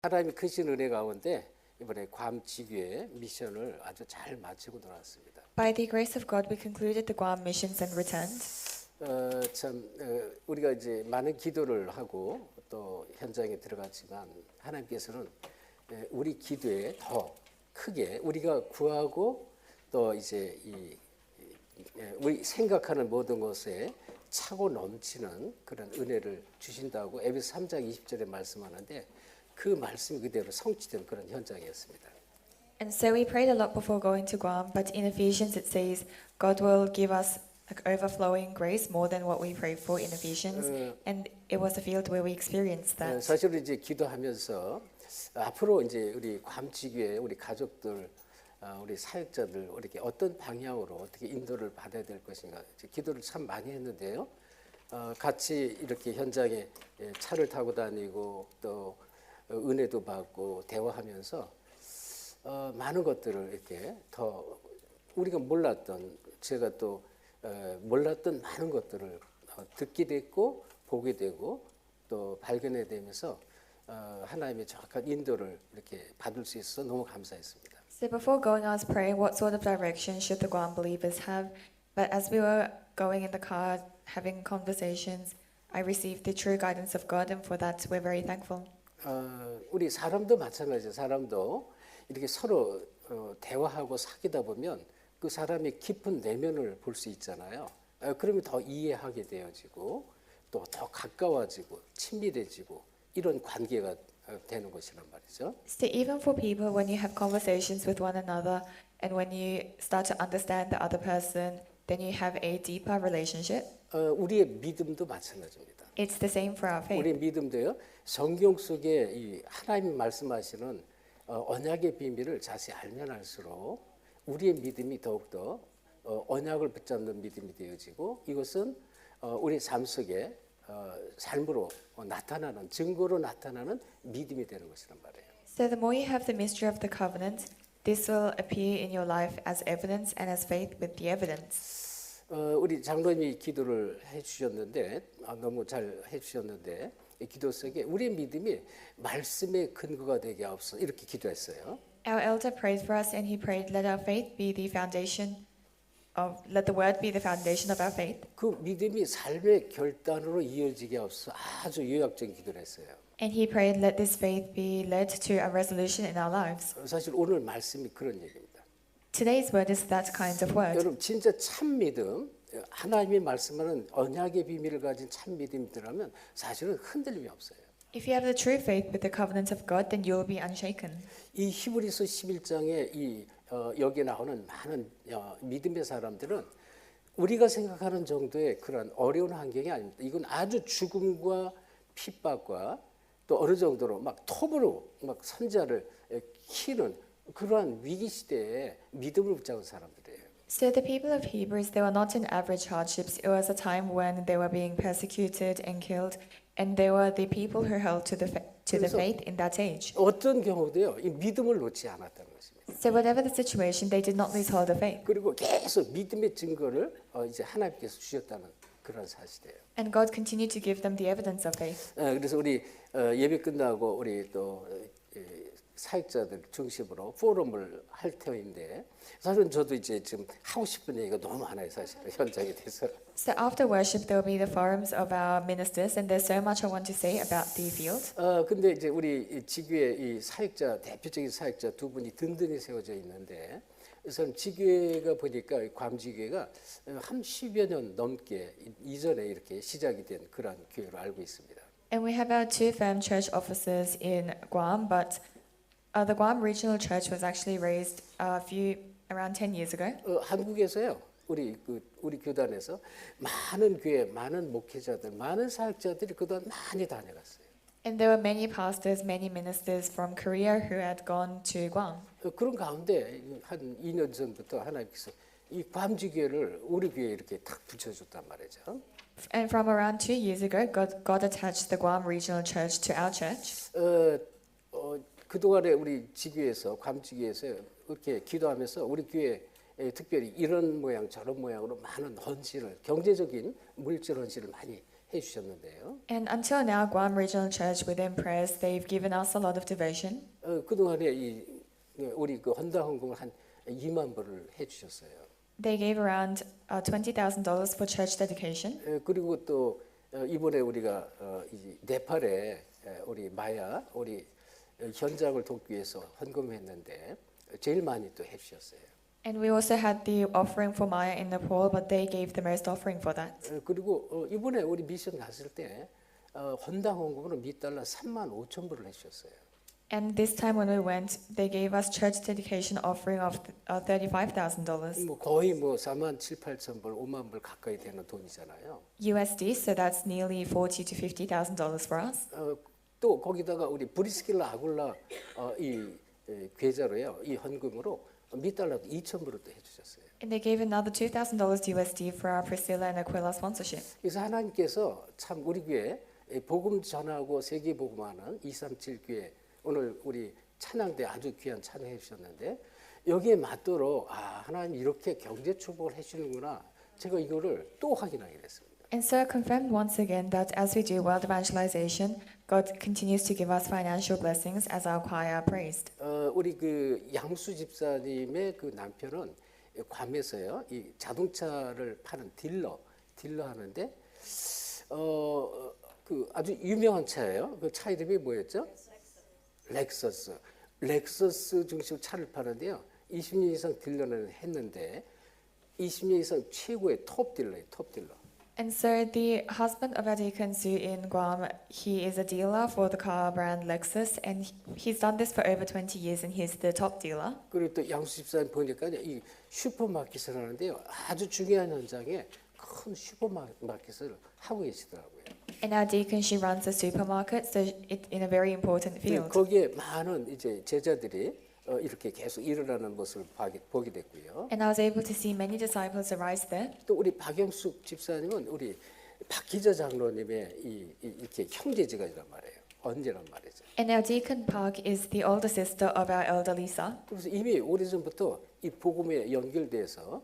하나님의 크신 은혜 가운데 이번에 괌 지교의 미션을 아주 잘 마치고 돌아왔습니다. By the grace of God, we concluded the Guam missions and returned. 우리가 이제 많은 기도를 하고 또 현장에 들어갔지만 하나님께서는 우리 기도에 더 크게 우리가 구하고 또 이제 우리 생각하는 모든 것에 차고 넘치는 그런 은혜를 주신다고 에베소 3장 20절에 말씀하는데 그 말씀이 그대로 성취된 그런 현장이었습니다. And so we prayed a lot before going to Guam, but in Ephesians it says God will give us like overflowing grace more than what we prayed for in Ephesians, and it was a field where we experienced that. 사실 이제 기도하면서 앞으로 이제 우리 괌지교회 우리 가족들 우리 사역자들 이렇게 어떤 방향으로 어떻게 인도를 받아야 될 것인가 기도를 참 많이 했는데요. 같이 이렇게 현장에 차를 타고 다니고 또 은혜도 받고 대화하면서 많은 것들을 이렇게 더 우리가 몰랐던 제가 또 몰랐던 많은 것들을 듣게 됐고 보게 되고 또 발견해 되면서 하나님의 정확한 인도를 이렇게 받을 수 있어서 너무 감사했습니다. So before going, I was praying what sort of direction should the Guam believers have. But as we were going in the car, having conversations, I received the true guidance of God, and for that we're very thankful. 우리 사람도 마찬가지예요. 사람도 이렇게 서로 대화하고 사귀다 보면 그 사람의 깊은 내면을 볼 수 있잖아요. 그러면 더 이해하게 되어지고 또 더 가까워지고 친밀해지고 이런 관계가 되는 것이란 말이죠. So even for people, when you have conversations with one another, and when you start to understand the other person, then you have a deeper relationship. 우리의 믿음도 마찬가지입니다. It's the same for our faith. 우리의 믿음도요. 성경 속에 이 하나님이 말씀하시는 언약의 비밀을 자세히 알면 알수록 우리의 믿음이 더욱더 언약을 붙잡는 믿음이 되어지고 이것은 우리 삶 속에 삶으로 나타나는 증거로 나타나는 믿음이 되는 것이란 말이에요. So the more you have the mystery of the covenant, this will appear in your life as evidence and as faith with the evidence. 우리 장로님이 기도를 해주셨는데 너무 잘 해주셨는데 이 기도 속에 우리의 믿음이 말씀의 근거가 되게 하옵소서 이렇게 기도했어요. Our elder prayed for us, and he prayed, "Let our faith be the foundation of, let the word be the foundation of our faith." 그 믿음이 삶의 결단으로 이어지게 하옵소서 아주 요약적인 기도를 했어요. And he prayed, "Let this faith be led to a resolution in our lives." 사실 오늘 말씀이 그런 얘기입니다. Today's word is that kind of word. 여러분 진짜 참 믿음, 하나님이 말씀하는 언약의 비밀을 가진 참 믿음이라면 사실은 흔들림이 없어요. If you have the true faith with the covenant of God, then you will be unshaken. 이 히브리서 11장에 여기 나오는 많은 믿음의 사람들은 우리가 생각하는 정도의 그런 어려운 환경이 아닙니다. 이건 아주 죽음과 핍박과 또 어느 정도로 막 톱으로 막 선자를 키는 그러한 위기 시대에 믿음을 붙잡은 사람들이에요. So the people of Hebrews, they were not in average hardships. It was a time when they were being persecuted and killed, and they were the people who held to the faith in that age. 어떤 경우도요, 이 믿음을 놓지 않았다는 것입니다. So whatever the situation, they did not lose hold of faith. 그리고 계속 믿음의 증거를 이제 하나님께서 주셨다는 그런 사실이에요. And God continued to give them the evidence of faith. 그래서 우리 예배 끝나고 우리 또 사역자들 중심으로 포럼을 할 터인데 사실은 저도 이제 지금 하고 싶은 얘기가 너무 많아요. 사실 현장에 대해서. So after worship, there will be the forums of our ministers, and there's so much I want to say about the field. 근데 이제 우리 지교의 이 사역자 대표적인 사역자 두 분이 든든히 세워져 있는데 우선 지교회가 보니까 괌지교회가 한 10여 년 넘게 이전에 이렇게 시작이 된 그런 교회로 알고 있습니다. And we have our two firm church offices in Guam, but the Guam Regional Church was actually raised around 10 years ago. 한국에서요. 우리 교단에서 많은 교회, 많은 목회자들, 많은 사역자들이 그동안 많이 다녀갔어요. And there were many pastors, many ministers from Korea who had gone to Guam. 그런 가운데 한 2년 전부터 하나님께서 이 괌지교회를 우리 교회에 이렇게 탁 붙여줬단 말이죠. And from around 2 years ago, God attached the Guam Regional Church to our church. 그동안에 우리 지교에서 괌지교에서 이렇게 기도하면서 우리 교회 특별히 이런 모양 저런 모양으로 많은 헌신을 경제적인 물질 헌신을 많이 해주셨는데요. And until now, Guam Regional Church within prayers, they've given us a lot of devotion. 그동안에 우리 그 헌당헌금을 한 2만 불을 해주셨어요. They gave around $20,000 for church dedication. 그리고 또 이번에 우리가 이 네팔에 우리 마야 우리 현장을 돕기 위해서 헌금했는데 제일 많이 또 해주셨어요. And we also had the offering for Maya in Nepal, but they gave the most offering for that. 그리고 이번에 우리 미션 갔을 때 헌당헌금으로 $3만 5천 불을 해주셨어요. And this time when we went, they gave us church dedication offering of $35,000 뭐 거의 뭐 4만 7, 8천 불, 5만 불 가까이 되는 돈이잖아요. USD, so that's nearly $40,000 to $50,000 for us. 또 거기다가 우리 브리스킬라 아굴라 이 계좌로요, 이 헌금으로 $2 2천 불을 또 해주셨어요. And they gave another $2,000 USD for our Priscilla and Aquila sponsorship. 그래서 하나님께서 참 우리 교회 복음 전하고 세계 복음하는 237 교회 오늘 우리 찬양대 아주 귀한 찬양해 주셨는데 여기에 맞도록 하나님 이렇게 경제 축복을 해주는구나. 제가 이거를 또 확인하게 됐습니다. And so confirmed once again that as we do world evangelization, God continues to give us financial blessings as our choir praised. 우리 그 양수 집사님의 그 남편은 괌에서요 이 자동차를 파는 딜러 하는데 그 아주 유명한 차예요. 그 차 이름이 뭐였죠? 렉서스 중심 차를 파는데요. 20년 이상 딜러를 했는데 20년 이상 최고의 톱 딜러예요. 톱 딜러. And so the husband of our deacon Sue in Guam, he is a dealer for the car brand Lexus, and he's done this for over 20 years, and he's the top dealer. 그리고 또 양수 집사님 보니까 이 슈퍼마켓을 하는데요. 아주 중요한 현장에 큰 슈퍼마켓을 하고 계시더라고요. And our deacon, she runs a supermarket, so it's in a very important field. 거기에 많은 이제 제자들이 이렇게 계속 일어나는 모습을 보게 됐고요. And I was able to see many disciples arise there. 또 우리 박영숙 집사님은 우리 박기자 장로님의 이렇게 형제지간이란 말이에요. 언제란 말이죠. And our deacon Park is the older sister of our elder Lisa. 그래서 이미 오래전부터 이 복음에 연결돼서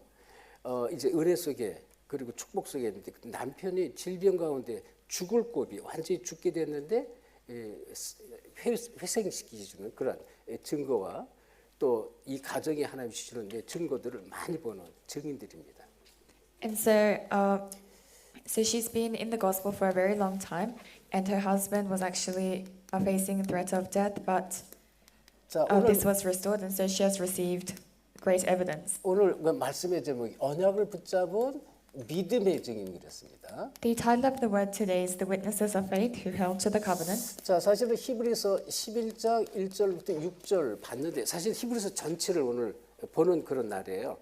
이제 은혜 속에 그리고 축복 속에 있는데 남편이 질병 가운데 죽을 고비 완전히 죽게 됐는데 회생시키주는 그런 증거와 또 이 가정에 하나님 주시는 증거들을 많이 보는 증인들입니다. And so she's been in the gospel for a very long time, and her husband was actually facing threat of death, but 자, 오늘 this was restored, and so she has received great evidence. 오늘 말씀의 제목이 언약을 붙잡은 믿음의 증인이었습니다. The title of the word today is The Witnesses of Faith Who Held to the Covenant. 자, 사실은 히브리서 11장 1절부터 6절 봤는데 사실 히브리서 전체를 오늘 보는 그런 날이에요.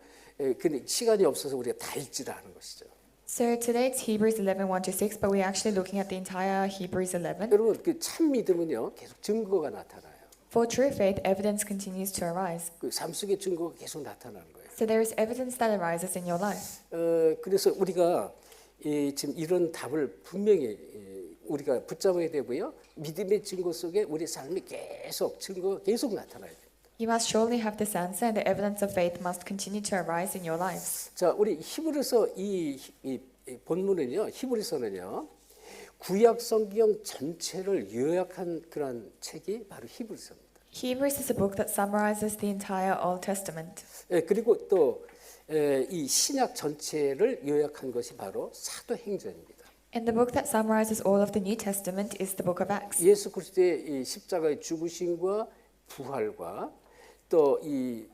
근데 시간이 없어서 우리가 다 읽지를 않은 것이죠. So today it's Hebrews 11, 1 to 6, but we're actually looking at the entire Hebrews 11. 여러분, 그 참 믿음은요, 계속 증거가 나타나요. For true faith, evidence continues to arise. 그 삶 속의 증거가 계속 나타나는 거예요. So there is evidence that arises in your life. 그래서 우리가 지금 이런 답을 분명히 우리가 붙잡아야 되고요. 믿음의 증거 속에 우리 삶이 계속 증거가 계속 나타나야 돼요. You must surely have this answer, and the evidence of faith must continue to arise in your lives. 자, 우리 히브리서 이 본문은요. 히브리서는요. 구약 성경 전체를 요약한 그런 책이 바로 히브리서입니다. Hebrews is a book that summarizes the entire Old Testament. 그리고 또 이 신약 전체를 요약한 것이 바로 사도행전입니다. And the book that summarizes all of the New Testament is the book of Acts. 예수 그리스도의 이 십자가의 죽으심과 부활과 또 이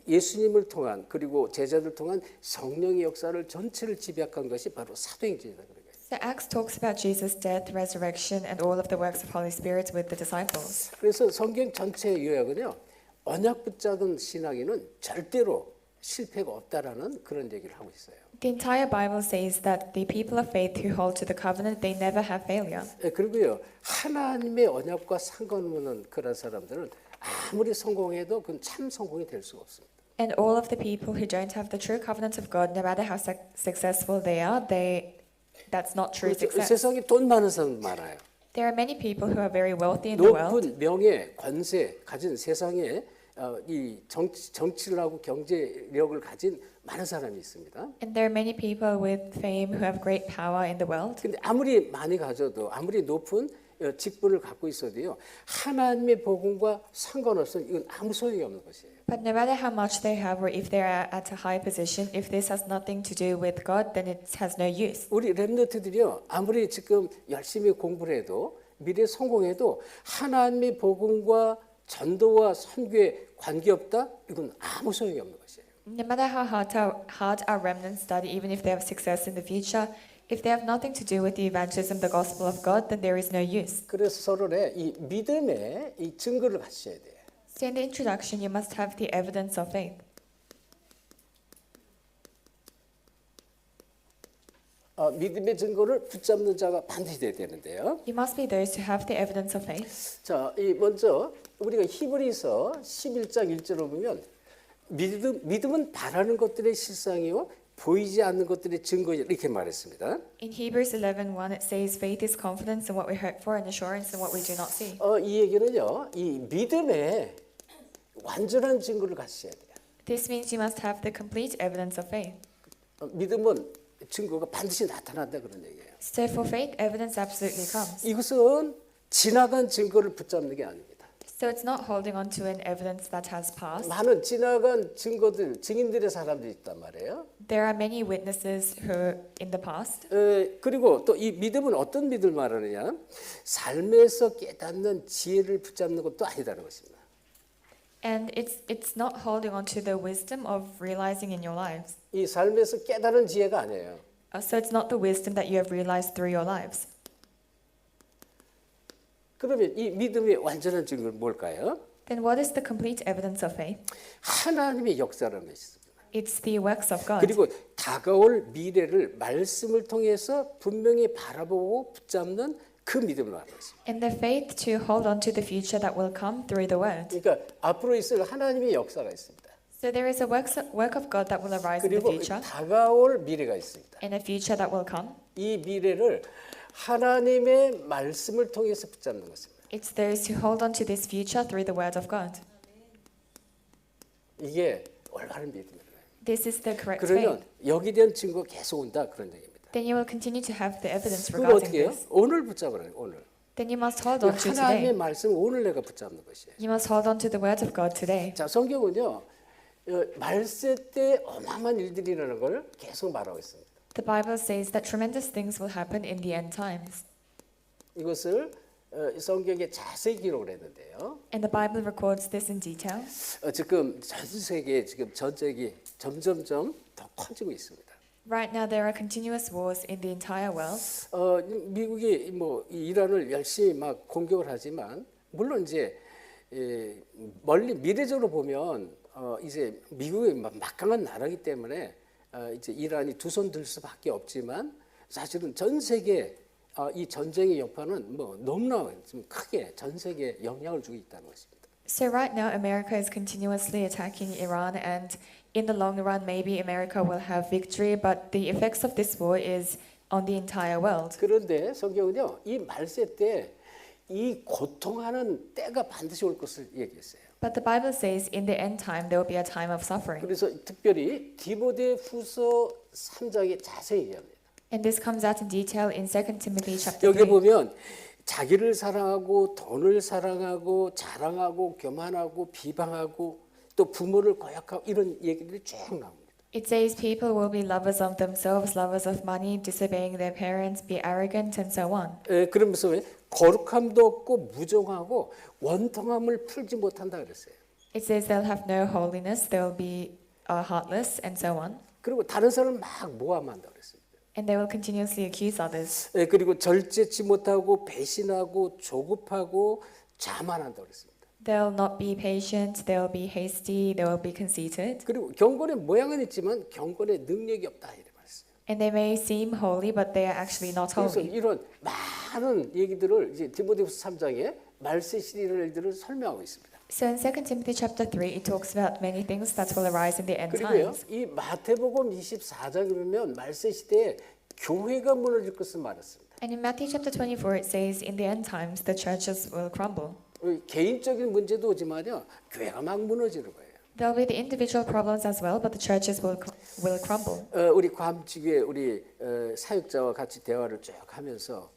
예수님을 통한 그리고 제자들 통한 성령의 역사를 전체를 집약한 것이 바로 사도행전이다 그래요. So Acts talks about Jesus' death, resurrection, and all of the works of Holy Spirit with the disciples. 그래서 성경 전체 요약은요. 언약 붙잡은 신앙인은 절대로 실패가 없다라는 그런 얘기를 하고 있어요. The entire Bible says that the people of faith who hold to the covenant, they never have failure. 그리고요. 하나님의 언약과 상관없는 그런 사람들은 아무리 성공해도 그건 참 성공이 될 수가 없습니다. And all of the people who don't have the true covenant of God, no matter how successful they are, that's not true success. 세상에 돈 많은 사람 많아요. There are many people who are very wealthy in the world. 높은 명예, 권세 가진 세상에 이 정치를 하고 경제력을 가진 많은 사람이 있습니다. And there are many people with fame who have great power in the world. 근데 아무리 많이 가져도 아무리 높은 직분을 갖고 있어도요. 하나님의 복음과 상관없으면 이건 아무 소용이 없는 것이에요. But no matter how much they have or if they are at a high position, if this has nothing to do with God, then it has no use. 우리 렘넌트들이요. 아무리 지금 열심히 공부를 해도 미래 성공해도 하나님의 복음과 전도와 선교에 관계없다? 이건 아무 소용이 없는 것이에요. No matter how hard our remnants study, even if they have success in the future, if they have nothing to do with the evangelism, the gospel of God, then there is no use. 그래서 서로의 이 믿음의 이 증거를 갖으셔야 돼요. So in the introduction, you must have the evidence of faith. 믿음의 증거를 붙잡는 자가 반드시 돼야 되는데요. You must be those who have the evidence of faith. 자, 이 먼저 우리가 히브리서 11장 1절을 보면 믿음은 바라는 것들의 실상이요 보이지 않는 것들의 증거이다 이렇게 말했습니다. In Hebrews 11:1, it says, "Faith is confidence in what we hope for and assurance in what we do not see." 이 얘기는요, 이 믿음의 완전한 증거를 가지셔야 돼요. This means you must have the complete evidence of faith. 믿음은 증거가 반드시 나타난다 그런 얘기예요. So for faith, evidence absolutely comes. 이것은 지나간 증거를 붙잡는 게 아닙니다. So it's not holding on to an evidence that has passed. 많은 지나간 증거들, 증인들의 사람들이 있단 말이에요. There are many witnesses who in the past. 그리고 또 이 믿음은 어떤 믿음을 말하느냐? 삶에서 깨닫는 지혜를 붙잡는 것도 아니다는 것입니다. And it's not holding on to the wisdom of realizing in your lives. 이 삶에서 깨달은 지혜가 아니에요. So it's not the wisdom that you have realized through your lives. 그러면 이 믿음의 완전한 증거는 뭘까요? Then what is the complete evidence of faith? 하나님의 역사라는 것입니다. It's the works of God. 그리고 다가올 미래를 말씀을 통해서 분명히 바라보고 붙잡는 그 믿음을 말하는 것입니다. And the faith to hold on to the future that will come through the word. 그러니까 앞으로 있을 하나님의 역사가 있습니다. So there is a work of God that will arise in the 그리고 future 다가올 미래가 있습니다. and a future that will come. 이 미래를 하나님의 말씀을 통해서 붙잡는 것입니다. It's those who hold on to this future through the word of God. 이게 올바른 믿음이에요. This is the correct 그러면 faith. 여기 대한 증거가 계속 온다 그런 얘기입니다. Then you will continue to have the evidence 그걸 regarding 어떻게 해요? this. 오늘 붙잡으라요. 오늘. Then you must hold on to 하나님의 today. 말씀 오늘 내가 붙잡는 것이에요. You must hold on to the word of God today. 자, 성경은요. 말세 때 어마어마한 일들이 일어나는 걸 계속 말하고 있습니다. The Bible says that tremendous things will happen in the end times. 이것을 성경에 자세히 기록을 했는데요. And the Bible records this in detail. 지금 전 세계에 지금 전쟁이 점점점 더 커지고 있습니다. Right now there are continuous wars in the entire world. 미국이 뭐 이란을 열심히 막 공격을 하지만 물론 이제 멀리 미래적으로 보면 이제 미국이 막강한 나라이기 때문에 이제 이란이 두 손 들 수밖에 없지만 사실은 전 세계 이 전쟁의 여파는 뭐 너무나 좀 크게 전 세계에 영향을 주고 있다는 것입니다. So right now America is continuously attacking Iran, and in the long run maybe America will have victory, but the effects of this war is on the entire world. 그런데 성경은요, 이 말세 때 이 고통하는 때가 반드시 올 것을 얘기했어요. But the Bible says in the end time there will be a time of suffering. 그래서 특별히 디모데후서 3장에 자세히 얘기합니다. And this comes out in detail in 2 Timothy chapter 여기 3. 보면 자기를 사랑하고 돈을 사랑하고 자랑하고 교만하고 비방하고 또 부모를 거역하고 이런 얘기들이 쭉 나옵니다. It says people will be lovers of themselves, lovers of money, disobeying their parents, be arrogant, and so on. 그러면서 왜 거룩함도 없고 무정하고 원통함을 풀지 못한다 그랬어요. It says they'll have no holiness, they'll be heartless, and so on. 그리고 다른 사람을 막 모함한다 그랬어요. And they will continuously accuse others. 그리고 절제치 못하고 배신하고 조급하고 자만한다 그랬습니다. They'll not be patient, they'll be hasty, they will be conceited. 그리고 경건의 모양은 있지만 경건의 능력이 없다 이래 말했어요. And they may seem holy, but they are actually not 그래서 holy. 이런 많은 얘기들을 이제 디모데후서 3장에 말세 시대 이런 일들을 설명하고 있습니다. So in 2 Timothy chapter 3, it talks about many things that will arise in the end 그리고요, times. 이 마태복음 24장에 보면 말세 시대에 교회가 무너질 것을 말했습니다. And in Matthew chapter 24, it says, in the end times, the churches will crumble. 개인적인 문제도 오지만요, 교회가 막 무너지는 거예요. There'll be the individual problems as well, but the churches will crumble. 우리 괌지교회 우리 사역자와 같이 대화를 쭉 하면서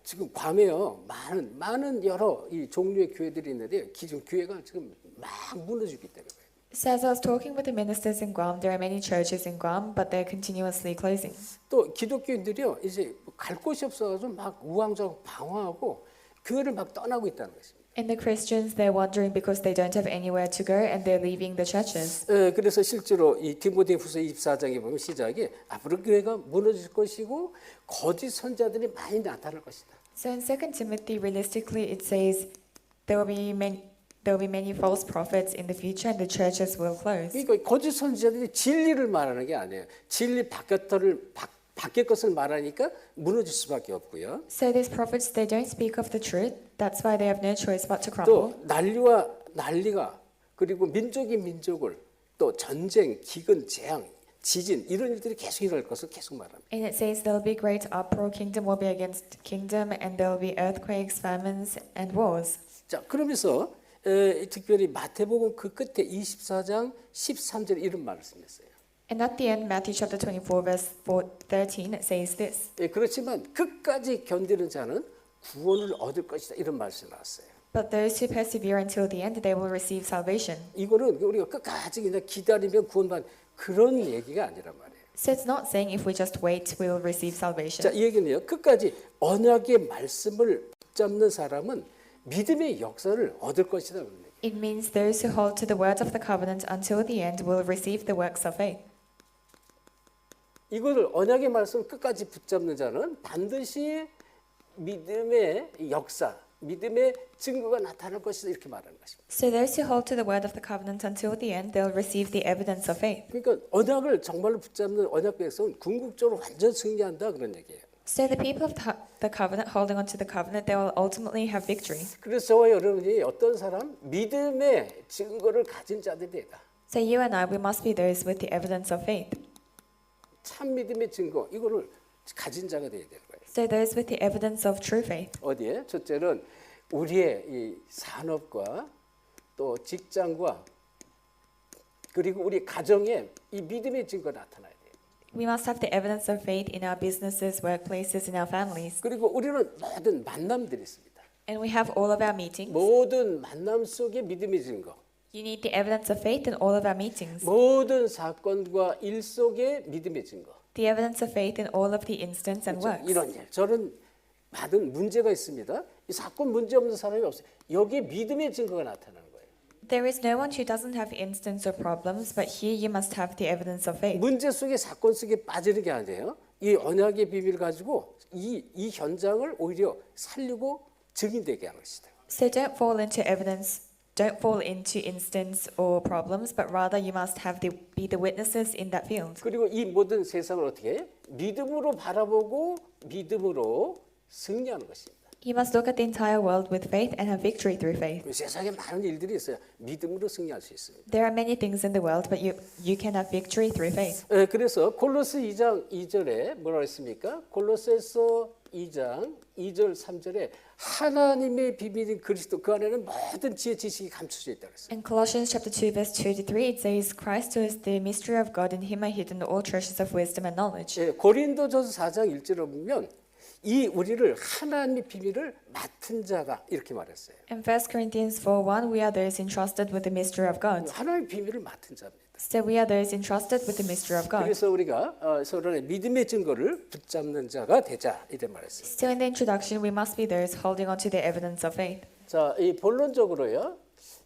지금 괌에요 많은 여러 이 종류의 교회들이 있는데 기존 교회가 지금 막 무너지고 있다는 거예요. So as I was talking with the ministers in Guam, there are many churches in Guam, but they're continuously closing. 또 기독교인들이요 이제 갈 곳이 없어가지고 막 우왕좌왕 방황하고 교회를 막 떠나고 있다는 것입니다. And the Christians, they're wandering because they don't have anywhere to go and they're leaving the churches. 그래서 실제로 이 디모데후서 24장에 보면 시작이 앞으로 교회가 무너질 것이고 거짓 선자들이 많이 나타날 것이다. So in 2 Timothy, realistically, it says there will be many false prophets in the future and the churches will close. 그러니까 거짓 선지자들이 진리를 말하는 게 아니에요. 진리 밖의 것을 말하니까 무너질 수밖에 없고요. So these prophets, they don't speak of the truth. That's why they have no choice but to crumble. 또 난리가 그리고 민족이 민족을 또 전쟁, 기근, 재앙, 지진 이런 일들이 계속 일어날 것을 계속 말합니다. And it says there'll be great uproar, kingdom will be against kingdom, and there'll be earthquakes, famines, and wars. 자, 그러면서 특별히 마태복음 그 끝에 24장 13절 이런 말을 쓰셨어요. And at the end, Matthew chapter 24, verse 13, it says this. 그렇지만 끝까지 견디는 자는 구원을 얻을 것이다 이런 말씀이 나왔어요. But those who persevere until the end, they will receive salvation. 이거는 우리가 끝까지 그냥 기다리면 구원받는 그런 얘기가 아니란 말이에요. So it's not saying if we just wait, we will receive salvation. 자, 이 얘기는요. 끝까지 언약의 말씀을 붙잡는 사람은 믿음의 역사를 얻을 것이다. It means those who hold to the words of the covenant until the end will receive the works of faith. 이것을 언약의 말씀을 끝까지 붙잡는 자는 반드시 믿음의 역사, 믿음의 증거가 나타날 것이다 이렇게 말하는 것입니다. So those who hold to the word of the covenant until the end, they'll receive the evidence of faith. 그러니까 언약을 정말로 붙잡는 언약 백성은 궁극적으로 완전 승리한다 그런 얘기예요. So the people of the covenant, holding on to the covenant, they will ultimately have victory. 그래서 저와 여러분이 어떤 사람 믿음의 증거를 가진 자들이 되다. So you and I, we must be those with the evidence of faith. 참 믿음의 증거 이거를 가진 자가 되어야 되는 거예요. So those with the evidence of true faith. 어디에? 첫째는 우리의 이 산업과 또 직장과 그리고 우리 가정에 이 믿음의 증거가 나타나야 돼요. We must have the evidence of faith in our businesses, workplaces, and our families. 그리고 우리는 모든 만남들이 있습니다. And we have all of our meetings. 모든 만남 속에 믿음의 증거. You need the evidence of faith in all of our meetings. 모든 사건과 일 속에 믿음의 증거. The evidence of faith in all of the instance and works. 이런 일, 저런 받은 문제가 있습니다. 이 사건 문제 없는 사람이 없어요. 여기에 믿음의 증거가 나타나는 거예요. There is no one who doesn't have instance or problems, but here you must have the evidence of faith. 문제 속에 사건 속에 빠지는 게 아니에요. 이 언약의 비밀을 가지고 이 현장을 오히려 살리고 증인되게 하는 것이다. So don't fall into instance or problems, but rather you must be the witnesses in that field. 그리고 이 모든 세상을 어떻게 해? 믿음으로 바라보고 믿음으로 승리하는 것입니다. You must look at the entire world with faith and have victory through faith. 세상에 많은 일들이 있어요. 믿음으로 승리할 수 있습니다. There are many things in the world, but you can have victory through faith. 그래서 골로새 2장 2절에 뭐라고 했습니까? 골로새서 2장 2절 3절에 하나님의 비밀인 그리스도 그 안에는 모든 지혜 지식이 감춰져 있다고 했어요. In Colossians chapter 2 verse 2 to 3 it says Christ who is the mystery of God, in him are hidden all treasures of wisdom and knowledge. 고린도전서 4장 1절에 보면 이 우리를 하나님의 비밀을 맡은 자가 이렇게 말했어요. In 1 Corinthians 4:1 we are those entrusted with the mystery of God. 하나님의 비밀을 맡은 자입니다. So we are those entrusted with the mystery of God. 그래서 우리가 서로의 믿음의 증거를 붙잡는 자가 되자 이런 말했어요. So in the introduction we must be those holding on to the evidence of faith. 자, 이 본론적으로요.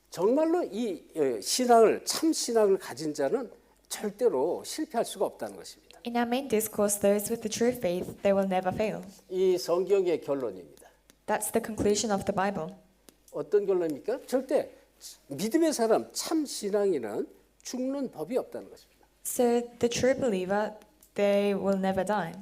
정말로 이 신앙을 참 신앙을 가진 자는 절대로 실패할 수가 없다는 것입니다. In our main discourse, those with the true faith, they will never fail. 이 성경의 결론입니다. That's the conclusion of the Bible. 어떤 결론입니까? 절대 믿음의 사람 참 신앙인은 죽는 법이 없다는 것입니다. So the true believer, they will never die.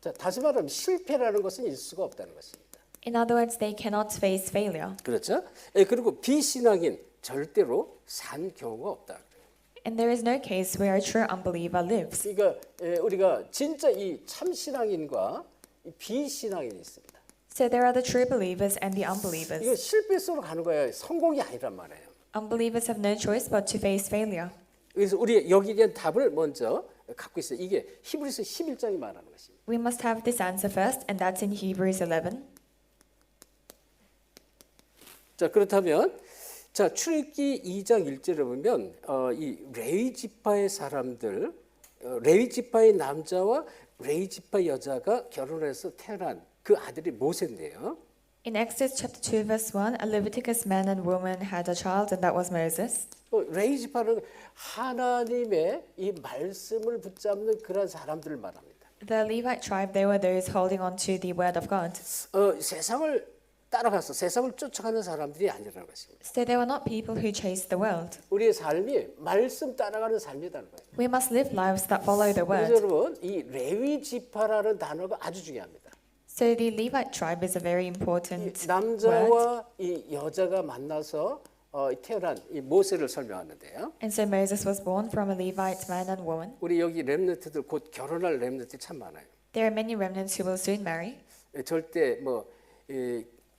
자, 다시 말하면 실패라는 것은 있을 수가 없다는 것입니다. In other words, they cannot face failure. 그렇죠? 그리고 비신앙인 절대로 산 경우가 없다. And there is no case where a true unbeliever lives. 그러니까 우리가 진짜 이 참신앙인과 이 비신앙인이 있습니다. So there are the true believers and the 이거 unbelievers. 실패 속으로 가는 거예요. 성공이 아니란 말이에요. Unbelievers have no choice but to face failure. 그래서 우리 여기에 대한 답을 먼저 갖고 있어요. 이게 히브리서 11장이 말하는 것입니다. We must have this answer first, and that's in Hebrews 11. 자, 그렇다면 자, 출애굽기 2장 1절에 보면 이 레위 지파의 사람들, 레위 지파의 남자와 레위 지파 여자가 결혼해서 태어난 그 아들이 모세인데요. In Exodus chapter 2 verse 1, a Leviticus man and woman had a child, and that was Moses. 레위 지파는 하나님의 이 말씀을 붙잡는 그런 사람들을 말합니다. The Levite tribe, they were those holding on to the word of God. 세상을 따라가서 세상을 쫓아가는 사람들이 아니라는 것입니다. So they were not people who chased the world. 우리의 삶이 말씀 따라가는 삶이라는 거예요. We must live lives that follow the 그래서 word. 여러분 이 레위 지파라는 단어가 아주 중요합니다. So the Levite tribe is a very 이 important word. 남자와 이 여자가 만나서 태어난 이 모세를 설명하는데요. And so Moses was born from a Levite man and woman. 우리 여기 렘넌트들 곧 결혼할 렘넌트들이 참 많아요. There are many remnants who will soon marry. 절대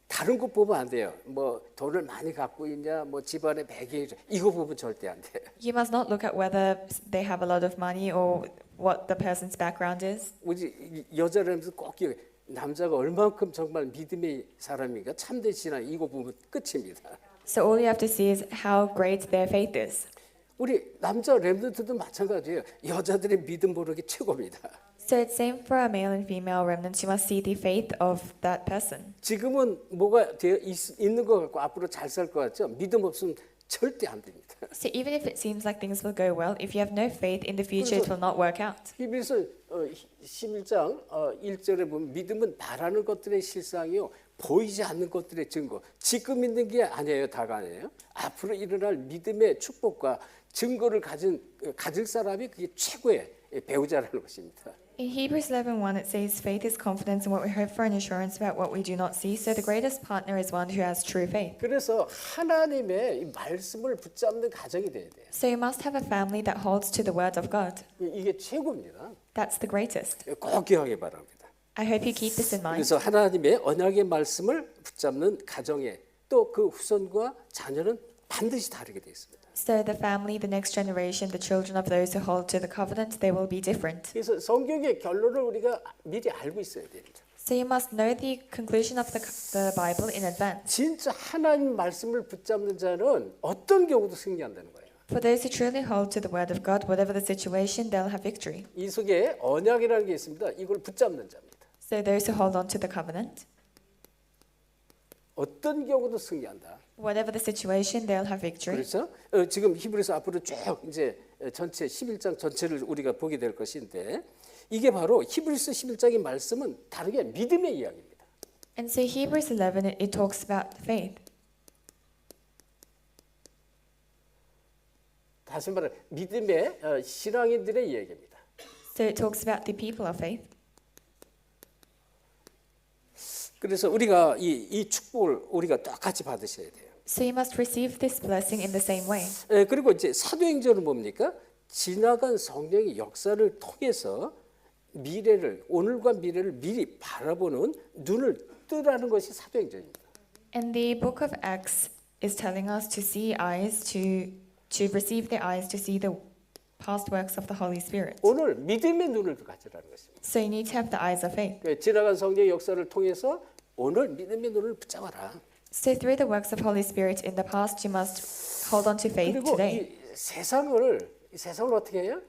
다른 것 보면 안 돼요. 뭐 돈을 많이 갖고 있냐, 뭐 집안에 배경이 이거 보면 절대 안 돼요. You must not look at whether they have a lot of money or what the person's background is. 우리 여자라면서 꼭 기억해. 남자가 얼만큼 정말 믿음의 사람인가 참된 신앙 이거 보면 끝입니다. So all you have to see is how great their faith is. 우리 남자 렘넌트도 마찬가지예요. 여자들의 믿음 보는 게 최고입니다. So it's same for a male and female remnants. You must see the faith of that person. 지금은 뭐가 되어 있는 것 같고 앞으로 잘 살 것 같죠? 믿음 없으면 절대 안 됩니다. So even if it seems like things will go well, if you have no faith in the future, it will not work out. 히브리서 11장 1절에 보면 믿음은 바라는 것들의 실상이요 보이지 않는 것들의 증거. 지금 있는 게 아니에요. 다가 아니에요. 앞으로 일어날 믿음의 축복과 증거를 가질 사람이 그게 최고의 배우자라는 것입니다. In Hebrews 11:1, it says, "Faith is confidence in what we hope for and assurance about what we do not see." So the greatest partner is one who has true faith. 그래서 하나님의 이 말씀을 붙잡는 가정이 돼야 돼요. So you must have a family that holds to the word of God. 이게 최고입니다. That's the greatest. 꼭 기억하기 바랍니다. I hope you keep this in mind. 그래서 하나님의 언약의 말씀을 붙잡는 가정에 또 그 후손과 자녀는 반드시 다르게 되어 있습니다. So the family, the next generation, the children of those who hold to the covenant, they will be different. 그래서 성경의 결론을 우리가 미리 알고 있어야 됩니다. So you must know the conclusion of the Bible in advance. 진짜 하나님 말씀을 붙잡는 자는 어떤 경우도 승리한다는 거예요. For those who truly hold to the word of God, whatever the situation, they'll have victory. 이 속에 언약이라는 게 있습니다. 이걸 붙잡는 자입니다. So those who hold on to the covenant, 어떤 경우도 승리한다. whatever the situation, they'll have victory. 그래서 지금 히브리서 앞으로 쭉 이제 전체 11장 전체를 우리가 보게 될 것인데 이게 바로 히브리서 11장의 말씀은 다르게 믿음의 이야기입니다. And so Hebrews 11, it talks about faith. 다시 말해 믿음의 신앙인들의 이야기입니다. So it talks about the people of faith. 그래서 우리가 이 축복을 우리가 똑같이 받으셔야 돼요. So you must receive this blessing in the same way. 그리고 이제 사도행전은 뭡니까? 지나간 성령의 역사를 통해서 미래를 오늘과 미래를 미리 바라보는 눈을 뜨라는 것이 사도행전입니다. And the book of Acts is telling us to see eyes, to receive the eyes to see the past works of the Holy Spirit. 오늘 믿음의 눈을 가지라는 것입니다. So you need to have the eyes of faith. 지나간 성령의 역사를 통해서 오늘 믿음의 눈을 붙잡아라. So through the works of Holy Spirit in the past, you must hold on to faith 그리고 today. 이 세상을 어떻게 해요?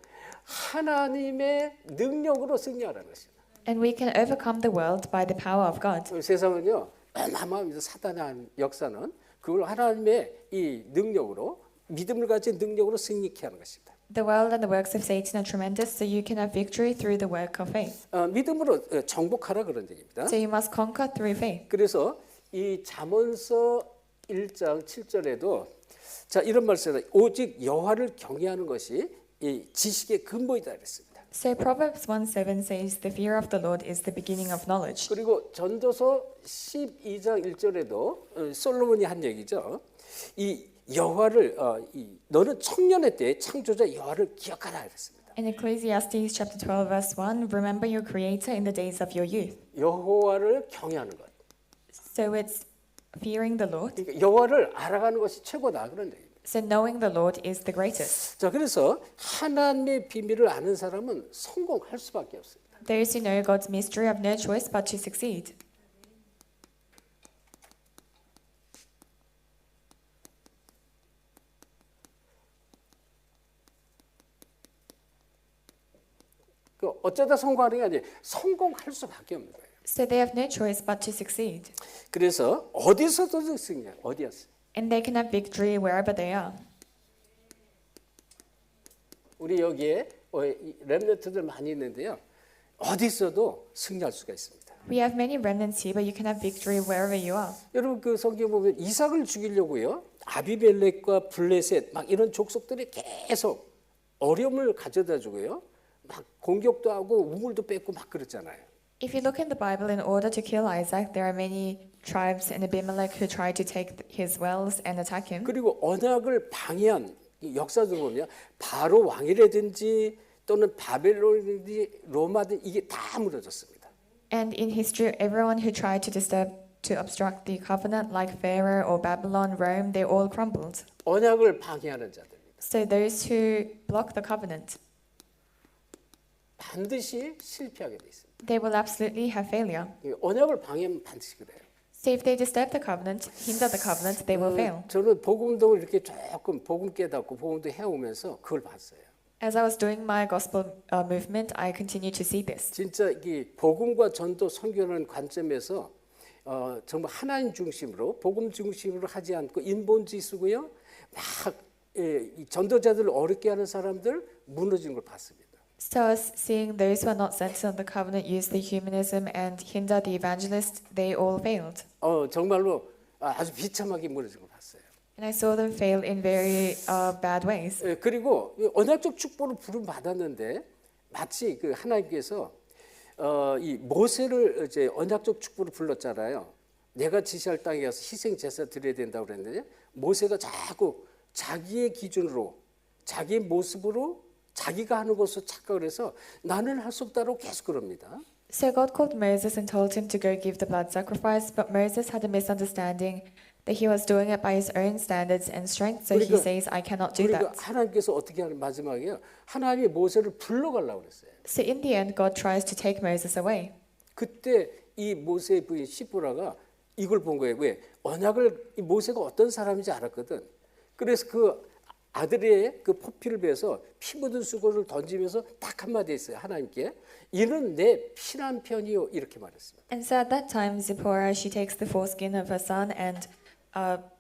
하나님의 능력으로 승리하라는 것입니다. And we can overcome the world by the power of God. 세상은요, 어마어마한 사단의 역사는 그걸 하나님의 이 능력으로 믿음을 가진 능력으로 승리케 하는 것입니다. The world and the works of Satan are tremendous, so you can have victory through the work of faith. 믿음으로 정복하라 그런 얘기입니다. So you must conquer through faith. 그래서 이 잠언서 1장 7절에도 자 이런 말씀을 오직 여호와를 경외하는 것이 이 지식의 근본이다 그랬습니다. So Proverbs 1:7 says, "The fear of the Lord is the beginning of knowledge." 그리고 전도서 12장 1절에도 솔로몬이 한 얘기죠. 이 여호와를 너는 청년의 때에 창조자 여호와를 기억하라 그랬습니다. In Ecclesiastes chapter 12 verse 1, remember your creator in the days of your youth. 여호와를 경외하는 것. So it's fearing the Lord. 그러니까 여호와를 알아가는 것이 최고다 그런 얘기입니다. So knowing the Lord is the greatest. 자, 그래서 하나님의 비밀을 아는 사람은 성공할 수밖에 없습니다. Those who know God's mystery have no choice but to succeed. 그 어쩌다 성공하는 게 아니라 성공할 수밖에 없는 거예요. So they have no choice but to succeed. 그래서 어디서도 승리해요. 어디였어요? And they can have victory wherever they are. 우리 여기에 렘넌트들 많이 있는데요. 어디서도 승리할 수가 있습니다. We have many remnants here, but you can have victory wherever you are. 여러분 그 성경 보면 이삭을 죽이려고요. 아비멜렉과 블레셋 막 이런 족속들이 계속 어려움을 가져다 주고요. 막 공격도 하고 우물도 뺏고 막 그랬잖아요. If you look in the Bible, in order to kill Isaac, there are many tribes in Abimelech who tried to take his wells and attack him. 그리고 언약을 방해한 이 역사들 보면 바로 왕이라든지 또는 바벨론이든지 로마든 이게 다 무너졌습니다. And in history, everyone who tried to obstruct the covenant, like Pharaoh or Babylon, Rome, they all crumbled. 언약을 방해하는 자들입니다. So those who block the covenant, 반드시 실패하게 돼 있습니다. they will absolutely have failure. 이 언약을 방해하면 반드시 그래요. So if they disturb the covenant, hinder the covenant, they will fail. 저는 복음도 이렇게 조금 복음 깨닫고 복음도 해오면서 그걸 봤어요. As I was doing my gospel movement, I continued to see this. 진짜 이 복음과 전도 선교라는 관점에서 정말 하나님 중심으로 복음 중심으로 하지 않고 인본주의 쓰고요. 막 이 전도자들을 어렵게 하는 사람들 무너지는 걸 봤습니다. So I was seeing those who are not centered on the covenant use the humanism and hinder the evangelists, they all failed. 정말로 아주 비참하게 무너진 걸 봤어요. And I saw them fail in very bad ways. 그리고 언약적 축복을 부름 받았는데 마치 그 하나님께서 이 모세를 이제 언약적 축복을 불렀잖아요. 내가 지시할 땅에 가서 희생 제사 드려야 된다고 그랬는데 모세가 자꾸 자기의 기준으로 자기의 모습으로 자기가 하는 것을 착각을 해서 나는 할 수 없다고 계속 그럽니다. So God called Moses and told him to go give the blood sacrifice, but Moses had a misunderstanding that he was doing it by his own standards and strength, so he says, I cannot do 그러니까 that. 하나님께서 어떻게 하는 마지막에요? 하나님이 모세를 불러가려고 그랬어요. So in the end, God tries to take Moses away. 그때 이 모세의 부인 시브라가 이걸 본 거예요. 왜? 언약을 이 모세가 어떤 사람인지 알았거든. 그래서 그 아들의 그 포피를 베어서 피 묻은 수건을 던지면서 딱 한마디 했어요. 하나님께 이는 내 피난 편이요 이렇게 말했습니다. And so at that time, Zipporah, she takes the foreskin of her son and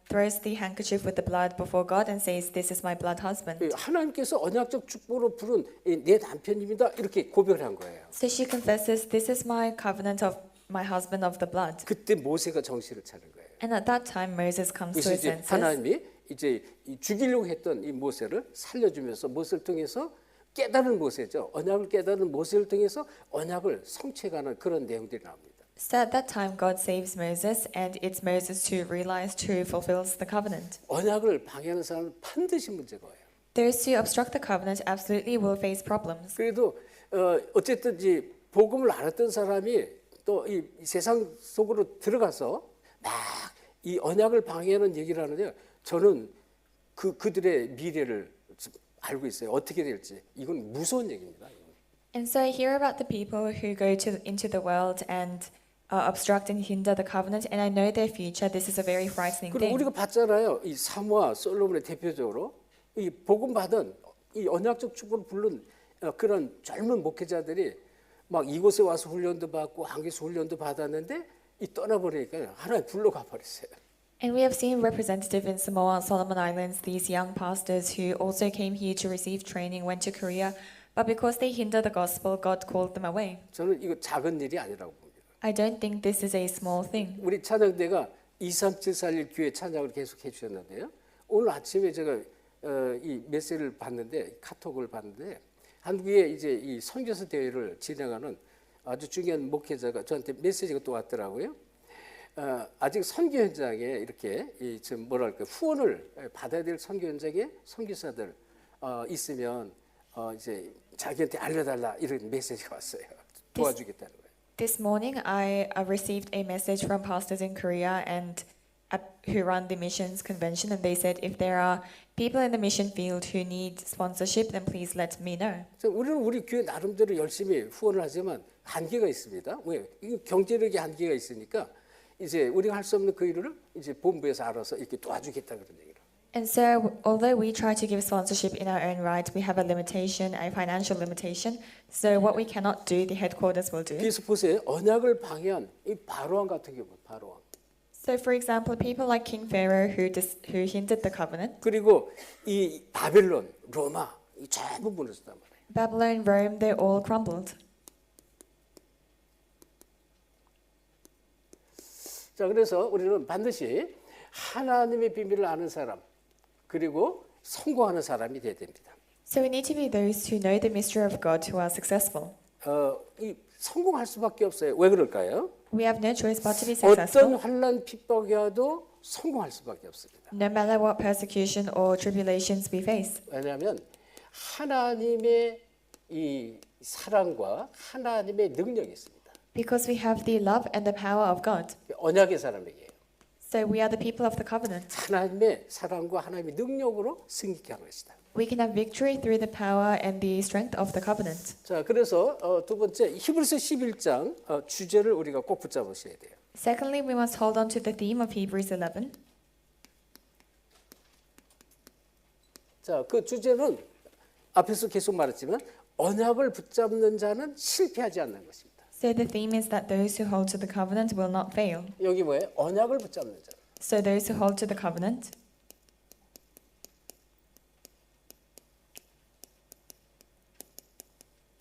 throws the handkerchief with the blood before God and says, this is my blood husband. 하나님께서 언약적 축복으로 부른 내 남편입니다. 이렇게 고백을 한 거예요. So she confesses, this is my covenant of my husband of the blood. 그때 모세가 정신을 차린 거예요. And at that time, Moses comes to 그래서 his 이제 senses. 하나님이 이제 죽이려고 했던 이 모세를 살려주면서 모세를 통해서 깨달은 모세죠. 언약을 깨달은 모세를 통해서 언약을 성취해가는 그런 내용들이 나옵니다. So at that time, God saves Moses, and it's Moses who realized who fulfills the covenant. 언약을 방해하는 사람은 반드시 문제가 와요. Those who obstruct the covenant absolutely will face problems. 그래도 어쨌든 이제 복음을 알았던 사람이 또 이 세상 속으로 들어가서 막 이 언약을 방해하는 얘기를 하는데 저는 그들의 미래를 알고 있어요. 어떻게 될지 이건 무서운 얘기입니다. And so I hear about the people who go into the world and obstruct and hinder the covenant, and I know their future. This is a very frightening 그리고 thing. 우리가 봤잖아요. 이 사무아 솔로몬의 대표적으로 이 복음 받은 이 언약적 축복을 부른 그런 젊은 목회자들이 막 이곳에 와서 훈련도 받고 한국에서 훈련도 받았는데 이 떠나버리니까 하나님 불러가 버렸어요. And we have seen representative in Samoa and Solomon Islands, these young pastors who also came here to receive training, went to Korea, but because they hinder the gospel, God called them away. 저는 이거 작은 일이 아니라고 봅니다. I don't think this is a small thing. 우리 찬양대가 23741 교회 찬양을 계속 해주셨는데요. 오늘 아침에 제가 이 메시지를 봤는데 카톡을 봤는데 한국에 이제 이 선교사 대회를 진행하는 아주 중요한 목회자가 저한테 메시지가 또 왔더라고요. 아직 선교 현장에 이렇게 지금 뭐랄까 후원을 받아야 될 선교 현장에 선교사들 있으면 이제 자기한테 알려달라 이런 메시지가 왔어요. 도와주겠다는 거예요. This morning, I received a message from pastors in Korea and who run the missions convention, and they said if there are people in the mission field who need sponsorship, then please let me know. 우리는 우리 교회 나름대로 열심히 후원을 하지만 한계가 있습니다. 왜? 이 경제력이 한계가 있으니까 이제 우리가 할 수 없는 그 일을 이제 본부에서 알아서 이렇게 도와주겠다 그런 얘기를. And so, although we try to give sponsorship in our own right, we have a limitation, a financial limitation. So, what we cannot do, the headquarters will do. 그래서 보세요. 언약을 방해한 이 바로왕 같은 경우, 바로왕. So, for example, people like King Pharaoh who hindered the covenant, 그리고 이 바벨론, 로마 이 전부 무너졌단 말이에요. Babylon, Rome, they all crumbled. 자, 그래서 우리는 반드시 하나님의 비밀을 아는 사람 그리고 성공하는 사람이 돼야 됩니다. So we need to be those who know the mystery of God who are successful. 이 성공할 수밖에 없어요. 왜 그럴까요? We have no choice but to be 어떤 successful. 환난 핍박이 와도 성공할 수밖에 없습니다. No matter what persecution or tribulations we face. 왜냐하면 하나님의 이 사랑과 하나님의 능력이 있습니다. Because we have the love and the power of God. 언약의 사람에게요. So we are the people of the covenant. 하나님의 사랑과 하나님의 능력으로 승리케 하는 것이다. We can have victory through the power and the strength of the covenant. 자, 그래서 두 번째 히브리서 11장 주제를 우리가 꼭 붙잡으셔야 돼요. Secondly, we must hold on to the theme of Hebrews 11. 자, 그 주제는 앞에서 계속 말했지만 언약을 붙잡는 자는 실패하지 않는 것입니다. So the theme is that those who hold to the covenant will not fail. 여기 뭐예요? 언약을 붙잡는 자. So those who hold to the covenant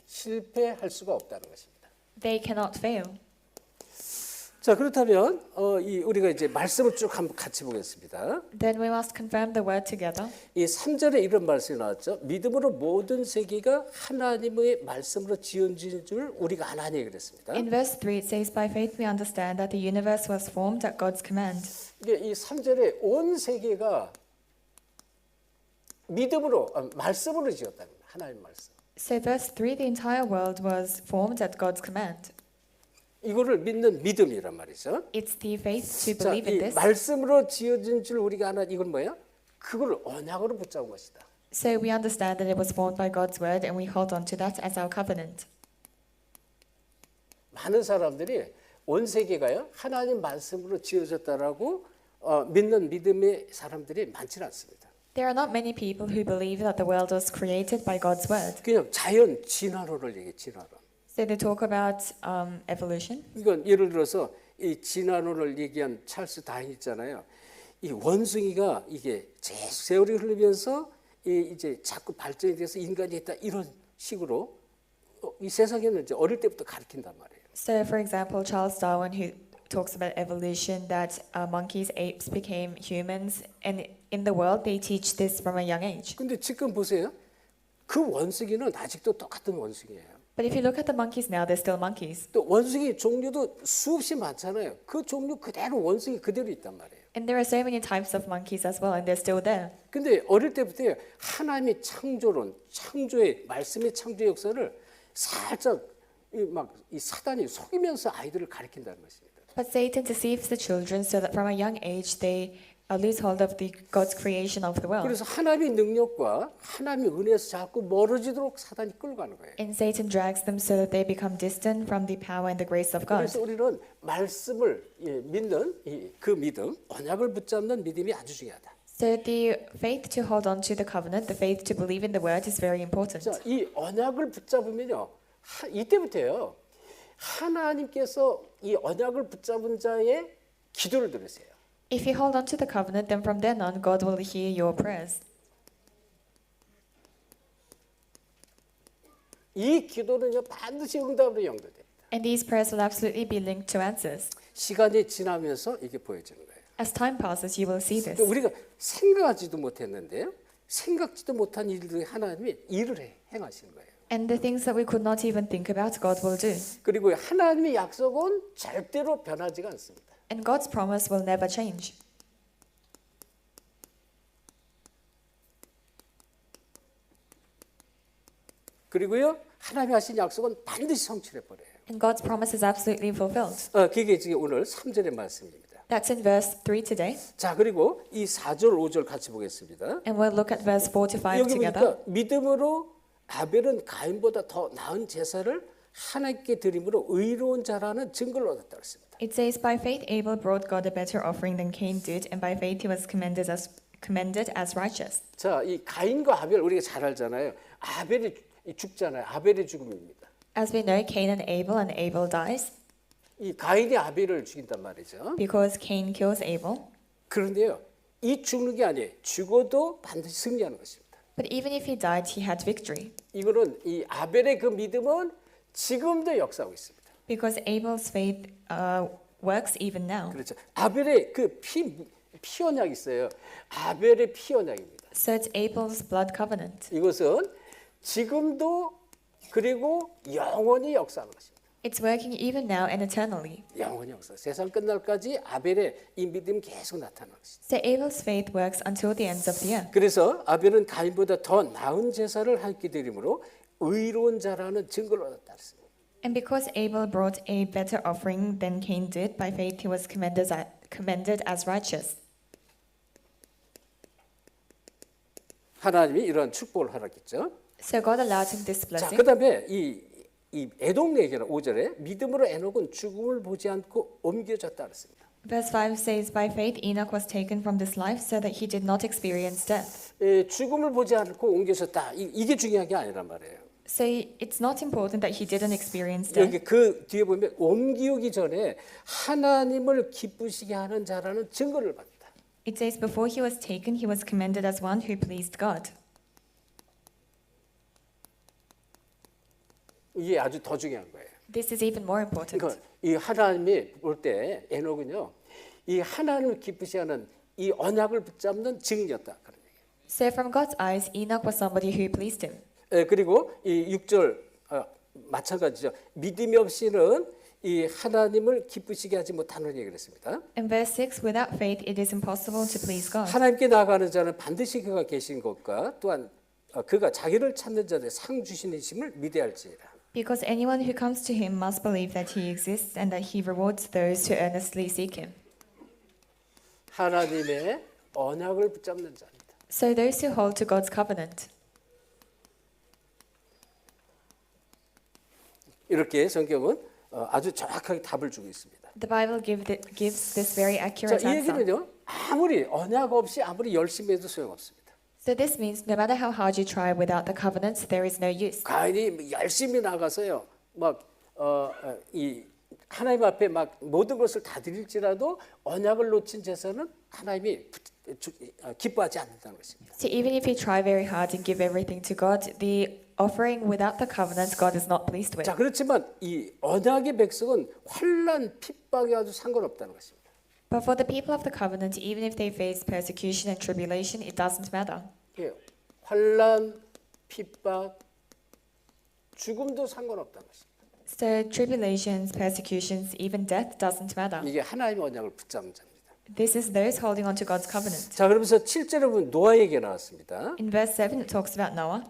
실패할 수가 없다는 것입니다. they cannot fail. 자, 그렇다면 우리가 이제 말씀을 쭉 한번 같이 보겠습니다. Then we must confirm the word together. 이 3절에 이런 말씀이 나왔죠. 믿음으로 모든 세계가 하나님의 말씀으로 지어진 줄 우리가 아나니 그랬습니다. In verse 3 it says, by faith we understand that the universe was formed at God's command. 이게 이 3절에 온 세계가 믿음으로 말씀으로 지었다는 거예요. 하나님 말씀. So verse 3, the entire world was formed at God's command. 이거를 믿는 믿음이란 말이죠. It's the faith to 자, believe in 이 this. 말씀으로 지어진 줄 우리가 아나 이건 뭐예요? 그걸 언약으로 붙잡은 것이다. So we understand that it was formed by God's word and we hold on to that as our covenant. 많은 사람들이 온 세계가요 하나님 말씀으로 지어졌다라고 믿는 믿음의 사람들이 많지는 않습니다. There are not many people who believe that the world was created by God's word. 그냥 자연 진화론을 얘기해 진화론. So they talk about evolution. 이건 예를 들어서 이 진화론을 얘기한 찰스 다윈 있잖아요. 이 원숭이가 이게 세월이 흐르면서 이제 자꾸 발전이 돼서 인간이 했다 이런 식으로 이 세상에는 이제 어릴 때부터 가르친단 말이에요. So for example, Charles Darwin who talks about evolution that monkeys, apes became humans and in the world they teach this from a young age. 근데 지금 보세요. 그 원숭이는 아직도 똑같은 원숭이에요. But if you look at the monkeys now, they're still monkeys. 또 원숭이 종류도 수없이 많잖아요. 그 종류 그대로 원숭이 그대로 있단 말이에요. And there are so many types of monkeys as well, and they're still there. 근데 어릴 때부터 하나님의 창조론, 창조의 말씀의 창조 역사를 살짝 이 사단이 속이면서 아이들을 가르친다는 것입니다. But Satan deceives the children so that from a young age they lose hold of God's creation of the world. 그래서 하나님의 능력과 하나님의 은혜에서 자꾸 멀어지도록 사단이 끌고 가는 거예요. And Satan drags them so that they become distant from the power and the grace of God. 그래서 우리는 말씀을 믿는 그 믿음, 언약을 붙잡는 믿음이 아주 중요하다. So the faith to hold on to the covenant, the faith to believe in the word is very important. 자, 이 언약을 붙잡으면요, 이때부터요, 하나님께서 이 언약을 붙잡은 자의 기도를 들으세요. If you hold on to the covenant, then from then on, God will hear your prayers. 이 기도는요 반드시 응답으로 연결돼요. And these prayers will absolutely be linked to answers. 시간이 지나면서 이게 보여지는 거예요. As time passes, you will see this. 우리가 생각하지도 못했는데요, 생각지도 못한 일들을 하나님이 일을 행하시는 거예요. And the things that we could not even think about, God will do. 그리고 하나님의 약속은 절대로 변하지가 않습니다. And God's promise will never change. 그리고요, 하나님이 하신 약속은 반드시 성취해 버려요. And God's promise is absolutely fulfilled. 그게 지금 오늘 3절의 말씀입니다. That's in verse 3 today. 자, 그리고 이 4절, 5절 같이 보겠습니다. And we'll look at verse 4 to 5 여기 together. 보니까 믿음으로 아벨은 가인보다 더 나은 제사를 하나님께 드림으로 의로운 자라는 증거를 얻었다 그랬습니다. It says, by faith Abel brought God a better offering than Cain did, and by faith he was commended as righteous. 자, 이 가인과 아벨 우리가 잘 알잖아요. 아벨이 죽잖아요. 아벨의 죽음입니다. As we know, Cain and Abel dies 이 가인이 아벨을 죽인단 말이죠. because Cain kills Abel. 그런데요, 이 죽는 게 아니에요. 죽어도 반드시 승리하는 것입니다. But even if he died, he had victory 이거는 이 아벨의 그 믿음은 지금도 역사하고 있습니다. because Abel's faith works even now. 그렇죠. 아벨의 그 피 언약이 있어요. 아벨의 피 언약입니다. So it's Abel's blood covenant. 이것은 지금도 그리고 영원히 역사하는 것입니다. It's working even now and eternally. 영원히 역사. 세상 끝날까지 아벨의 이 믿음이 계속 나타나는 것입니다. So Abel's faith works until the ends of the earth. 그래서 아벨은 가인보다 더 나은 제사를 하나님께 드림으로 의로운 자라는 증거를 얻었다 했습니다. And because Abel brought a better offering than Cain did, by faith he was commended as righteous. 하나님이 이런 축복을 허락했죠. So God allowed him this 자, blessing. 그다음에 이 에녹에게는 5절에 믿음으로 에녹은 죽음을 보지 않고 옮겨졌다 그랬습니다. Verse 5 says, by faith Enoch was taken from this life so that he did not experience death. 죽음을 보지 않고 옮겨졌다. 이게 중요한 게 아니란 말이에요. So it's not important that he didn't experience death. 여기 그 뒤에 보면 옮기기 전에 하나님을 기쁘시게 하는 자라는 증거를 받다. It says, before he was taken, he was commended as one who pleased God. 이게 아주 더 중요한 거예요. This is even more important. 그러니까 이 하나님이 볼 때 에녹은요, 이 하나님을 기쁘시게 하는 이 언약을 붙잡는 증인이었다 그런 얘기예요. So from God's eyes, Enoch was somebody who pleased him. 그리고 이 6절 마찬가지죠. 믿음이 없이는 이 하나님을 기쁘시게 하지 못하는 얘기를 했습니다. In verse 6, without faith it is impossible to please God. 하나님께 나아가는 자는 반드시 그가 계신 것과 또한 그가 자기를 찾는 자들의 상 주시는심을 믿어야 할지니라. Because anyone who comes to him must believe that he exists and that he rewards those who earnestly seek him. 하나님의 언약을 붙잡는 자입니다. So those who hold to God's covenant. 이렇게 성경은 아주 정확하게 답을 주고 있습니다. The Bible gives this very 자, accurate 이 answer. 얘기는요, 아무리 언약 없이 아무리 열심히 해도 소용없습니다. So this means no matter how hard you try without the covenants, there is no use. 가인이 열심히 나가서요, 이 하나님 앞에 막 모든 것을 다 드릴지라도 언약을 놓친 제사는 하나님이 기뻐하지 않는다는 것입니다. So even if you try very hard and give everything to God, the offering without the covenants, God is not pleased with. 자, 그렇지만 이 언약의 백성은 환난, 핍박이 아주 상관없다는 것입니다. But for the people of the covenant, even if they face persecution and tribulation, it doesn't matter. 예, 환난, 핍박, 죽음도 상관없다는 것입니다. So tribulations, persecutions, even death doesn't matter. 이게 하나님의 언약을 붙잡는 자입니다. This is those holding on to God's covenant. 자, 그러면서 7절에 보면 노아 얘기가 나왔습니다. In verse 7, it talks about Noah.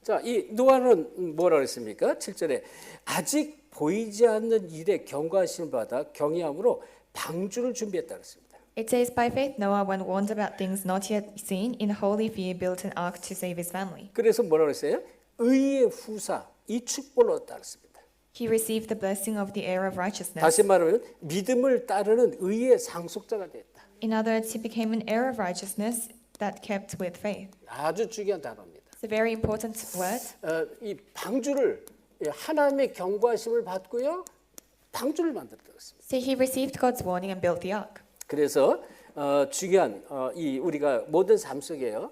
자, 이 노아는 뭐라 그랬습니까? 7절에 아직 보이지 않는 일에 경고하심을 받아 경외함으로 방주를 준비했다 그랬습니다. It says, by faith Noah, when warned about things not yet seen, in holy fear built an ark to save his family. 그래서 뭐라 그랬어요? 의의 후사, 이 축복을 얻었다 그랬습니다. He received the blessing of the heir of righteousness. 다시 말하면 믿음을 따르는 의의 상속자가 됐다. In other words, he became an heir of righteousness that kept with faith. 아주 중요한 단어입니다. It's a very important word. 이 방주를 하나님의 경고하심을 받고요, 방주를 만들었다 그랬습니다. So he received God's warning and built the ark. 그래서 중요한 이 우리가 모든 삶 속에요,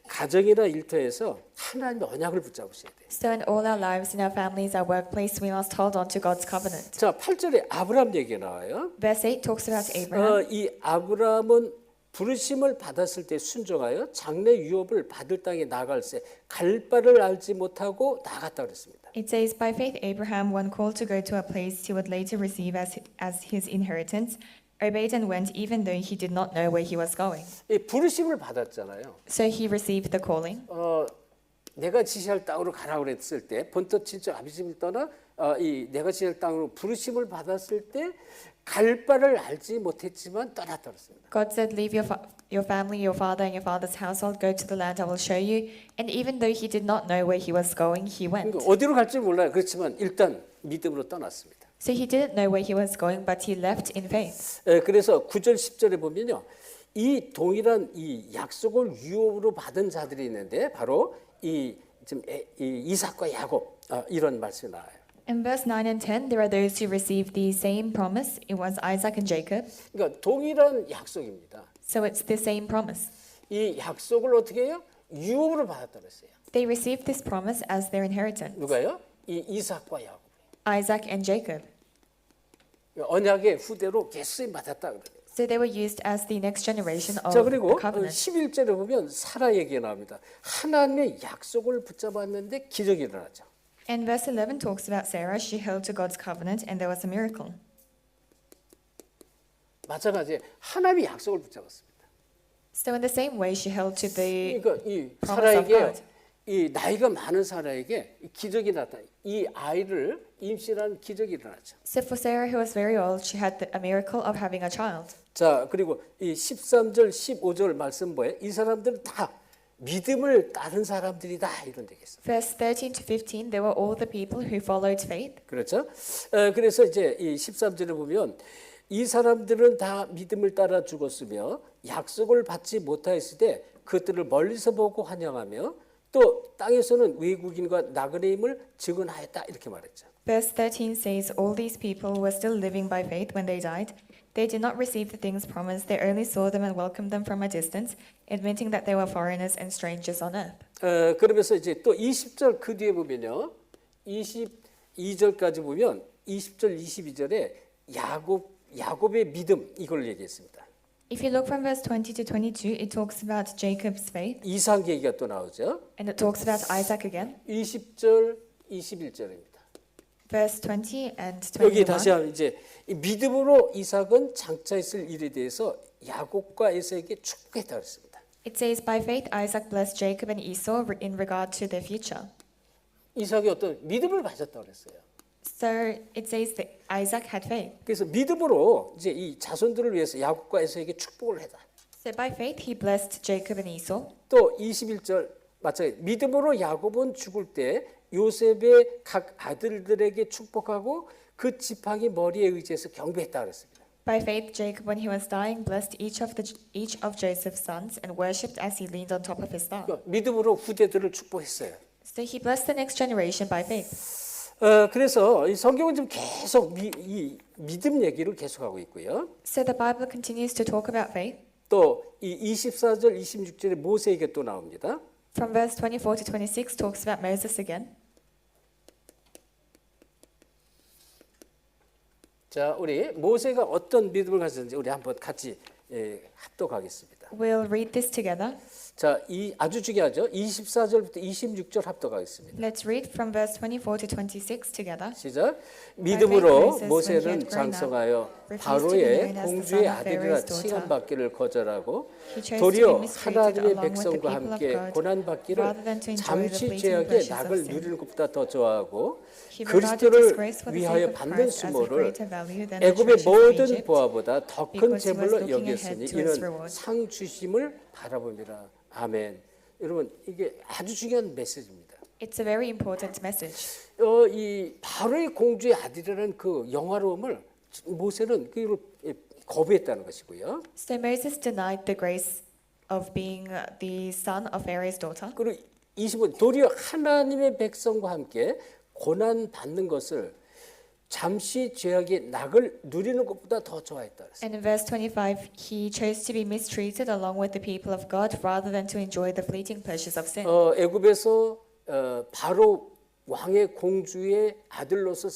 가정이나 일터에서 하나님의 언약을 붙잡으셔야 돼요. So in all our lives, in our families, our workplace, we must hold on to God's covenant. 자, 8절에 아브라함 얘기가 나와요. Verse 8 talks about Abraham. 이 아브라함은 부르심을 받았을 때 순종하여 장래 유업을 받을 땅에 나갈새 갈 바를 알지 못하고 나갔다 그랬습니다. It says, by faith, Abraham, when called to go to a place he would later receive as his inheritance, obeyed and went, even though he did not know where he was going. 이 부르심을 받았잖아요. So he received the calling. 내가 지시할 땅으로 가라 그랬을 때 본토 친척 아비 집을 떠나 이 내가 지시할 땅으로 부르심을 받았을 때 갈 바를 알지 못했지만 떠났다 그랬습니다. God said, leave your family, your father and your father's household, go to the land I will show you. And even though he did not know where he was going, he went. 그러니까 어디로 갈지 몰라요. 그렇지만 일단 믿음으로 떠났습니다. So he didn't know where he was going, but he left in faith. 그래서 9절 10절에 보면요. 이 동일한 이 약속을 유업으로 받은 자들이 있는데 바로 이 이삭과 야곱 이런 말씀이 나와요. In verse 9 and 10, there are those who received the same promise. It was Isaac and Jacob. 그러니까 동일한 약속입니다. So it's the same promise. 이 약속을 어떻게 해요? 유업으로 받았다 그랬어요. They received this promise as their inheritance. 누가요? 이 이삭과 야곱. Isaac and Jacob. 언약의 후대로 계속 쓰임 받았다 그래요. So they were used as the next generation of 자 the 그리고 covenant. 11절에 보면 사라 얘기가 나옵니다. 하나님의 약속을 붙잡았는데 기적이 일어나죠. And verse 11 talks about Sarah. She held to God's covenant and there was a miracle. 마찬가지 하나님의 약속을 붙잡았습니다. So in the same way, she held to the 그러니까 이 promise of 사라에게 God. 이 나이가 많은 사라에게 기적이 나타나. 이 아이를 임신하는 기적이 일어나죠. So for Sarah, who was very old, she had a miracle of having a child. 자 그리고 이 13절 15절 말씀 뭐예요? 이 사람들은 다 믿음을 따른 사람들이다 이런 얘기했어요. Verse 13 to 15, they were all the people who followed faith. 그렇죠? 그래서 이제 이 13절에 보면 이 사람들은 다 믿음을 따라 죽었으며 약속을 받지 못하였을 때 그것들을 멀리서 보고 환영하며 또 땅에서는 외국인과 나그네임을 증언하였다 이렇게 말했죠. Verse 13 says, all these people were still living by faith when they died. They did not receive the things promised. They only saw them and welcomed them from a distance, admitting that they were foreigners and strangers on earth. 그러면서 이제 또 20절 그 뒤에 보면요. 22절까지 보면 20절 22절에 야곱의 믿음 이걸 얘기했습니다. If you look from verse 20 to 22, it talks about Jacob's faith, 이삭 얘기가 또 나오죠. and it talks about Isaac again. 20절 21절입니다. Verse 20 and 여기 다시 21. 한번 이제 이 믿음으로 이삭은 장차 있을 일에 대해서 야곱과 에서에게 축복했다 그랬습니다. It says, by faith Isaac blessed Jacob and Esau in regard to their future. 이삭이 어떤 믿음을 가졌다 그랬어요. So it says that Isaac had faith. 그래서 믿음으로 이제 이 자손들을 위해서 야곱과 에서에게 축복을 했다. So by faith he blessed Jacob and Esau. 또 21절 마찬가지 믿음으로 야곱은 죽을 때 요셉의 각 아들들에게 축복하고 그 지팡이 머리에 의지해서 경배했다 그랬습니다. By faith Jacob, when he was dying, blessed each of Joseph's sons and worshipped as he leaned on top of his staff. 그러니까 믿음으로 후대들을 축복했어요. So he blessed the next generation by faith. 그래서 이 성경은 지금 계속 이 믿음 얘기를 계속하고 있고요. So the Bible continues to talk about faith. 또 이 24절 26절에 모세에게 또 나옵니다. From verse 24 to 26 talks about Moses again. 자, 우리 모세가 어떤 믿음을 가졌는지 우리 한번 같이 합독하겠습니다. We'll read this together. 자, 이 아주 중요하죠. 24절부터 26절 합독하겠습니다. Let's read from verse 24 to 26 together. 시작. 믿음으로 Moses, 모세는 when he had grown 장성하여 up, refused to be 바로의 known as the 공주의 son of 아들이라 Pharaoh's daughter. 칭함받기를 거절하고 He chose to be 도리어 mistreated 하나님의 along with the 백성과 people of 함께 God, 고난받기를 rather than to enjoy the 잠시 fleeting 죄악의 pleasures of 낙을 sin. 누리는 것보다 더 좋아하고 He regarded 그리스도를 disgrace for the 위하여 sake of 받는 Christ as of 수모를 greater value than the 애굽의 treasures of 모든 Egypt, 보화보다 더 큰 because he was 재물로 looking 여겼으니 ahead to his 이는 reward. 상 주심을 바라봅니다. 아멘. 여러분 이게 아주 중요한 메시지입니다. It's a very important message. 이 바로의 공주의 아들이라는 그 영화로움을 모세는 그걸 거부했다는 것이고요. So Moses denied the grace of being the son of Pharaoh's daughter. 그리고 25번 도리어 하나님의 백성과 함께 고난 받는 것을 잠시 죄악의 낙을 누리는 것보다 더 좋아했다. And in verse 25, he chose to be mistreated along with the people of God rather than to enjoy the fleeting pleasures of sin. 애굽에서 바로 왕의 공주의 아들로서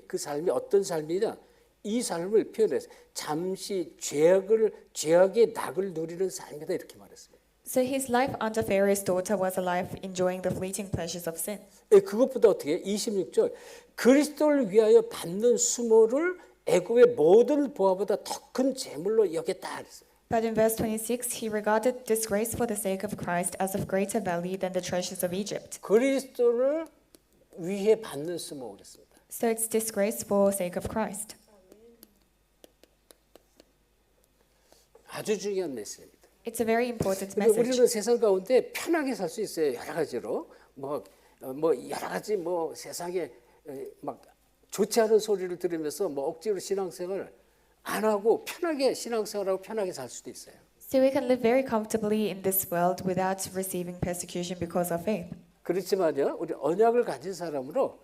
그 삶이 어떤 삶이냐? 이 삶을 표현했어요. 잠시 죄악의 낙을 누리는 삶이다 이렇게 말했습니다. So his life under Pharaoh's daughter was a life enjoying the fleeting pleasures of sin. 예, 그것보다 어떻게 26절 그리스도를 위하여 받는 수모를 애굽의 모든 보화보다 더 큰 재물로 여겼다 그랬어요. But in verse 26, he regarded disgrace for the sake of Christ as of greater value than the treasures of Egypt. 그리스도를 위해 받는 수모 그랬습니다. So it's disgrace for sake of Christ. 아주 중요한 메시지입니다. It's a very important 그러니까 message. 우리는 세상 가운데 편하게 살 수 있어요. 여러 가지로 뭐 여러 가지 뭐 세상에 막 좋지 않은 소리를 들으면서 뭐 억지로 신앙생활 안 하고 편하게 신앙생활하고 편하게 살 수도 있어요. So we can live very comfortably in this world without receiving persecution because of faith. 그렇지만요, 우리 언약을 가진 사람으로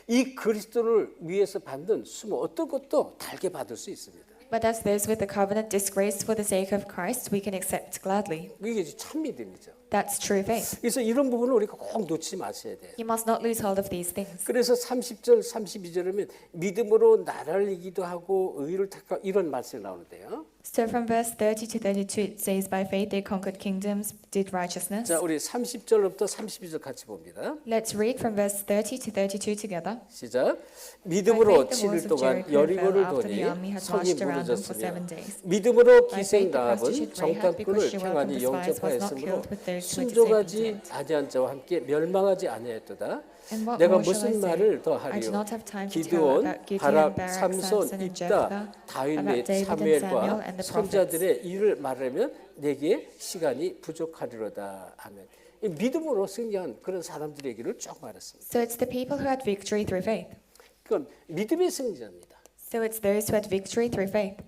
이 그리스도를 위해서 받는 수모 어떤 것도 달게 받을 수 있습니다. But as those with the covenant disgrace for the sake of Christ, we can accept gladly. 이게 참 믿음이죠. That's true faith. 그래서 이런 부분을 우리가 꼭 놓치지 마셔야 돼요. You must not lose hold of these things. 그래서 30절, 32절이면 믿음으로 나라를 이기도 하고 의를 택하고 이런 말씀이 나오는데요. So from verse 30 to 32 it says, by faith they conquered kingdoms, did righteousness. 자, 우리 30절부터 32절 같이 봅니다. Let's read from verse 30 to 32 together. 시작. 믿음으로 By faith, the 7일 walls of 동안 Jericho 여리고를 fell after the 도니 army had 성이 marched around them for 무너졌으며 7 days. 믿음으로 By 기생 faith, the 라합은 prostitute Rahab, because 정탐꾼을 she 평안히 welcomed the spies, was not 영접하였으므로 killed with those who had 순종하지 escaped. 아니한 자와 함께 멸망하지 아니하였도다. And what 내가 more shall I 무슨 say? 말을 더 I do 하리요? not have time to tell 기드온, about Gideon, 바락, Barak, 삼손, Samson, and 입다, Jephthah, 다윗 about 및 David and Samuel 사무엘과 and the prophets. 선자들의 일을 말하면 내게 시간이 부족하리로다. 아멘. 이 믿음으로 승리한 그런 사람들의 얘기를 쭉 말했습니다. So it's the people who had victory through faith. 그건 믿음의 승리자입니다. So it's those who had victory through faith.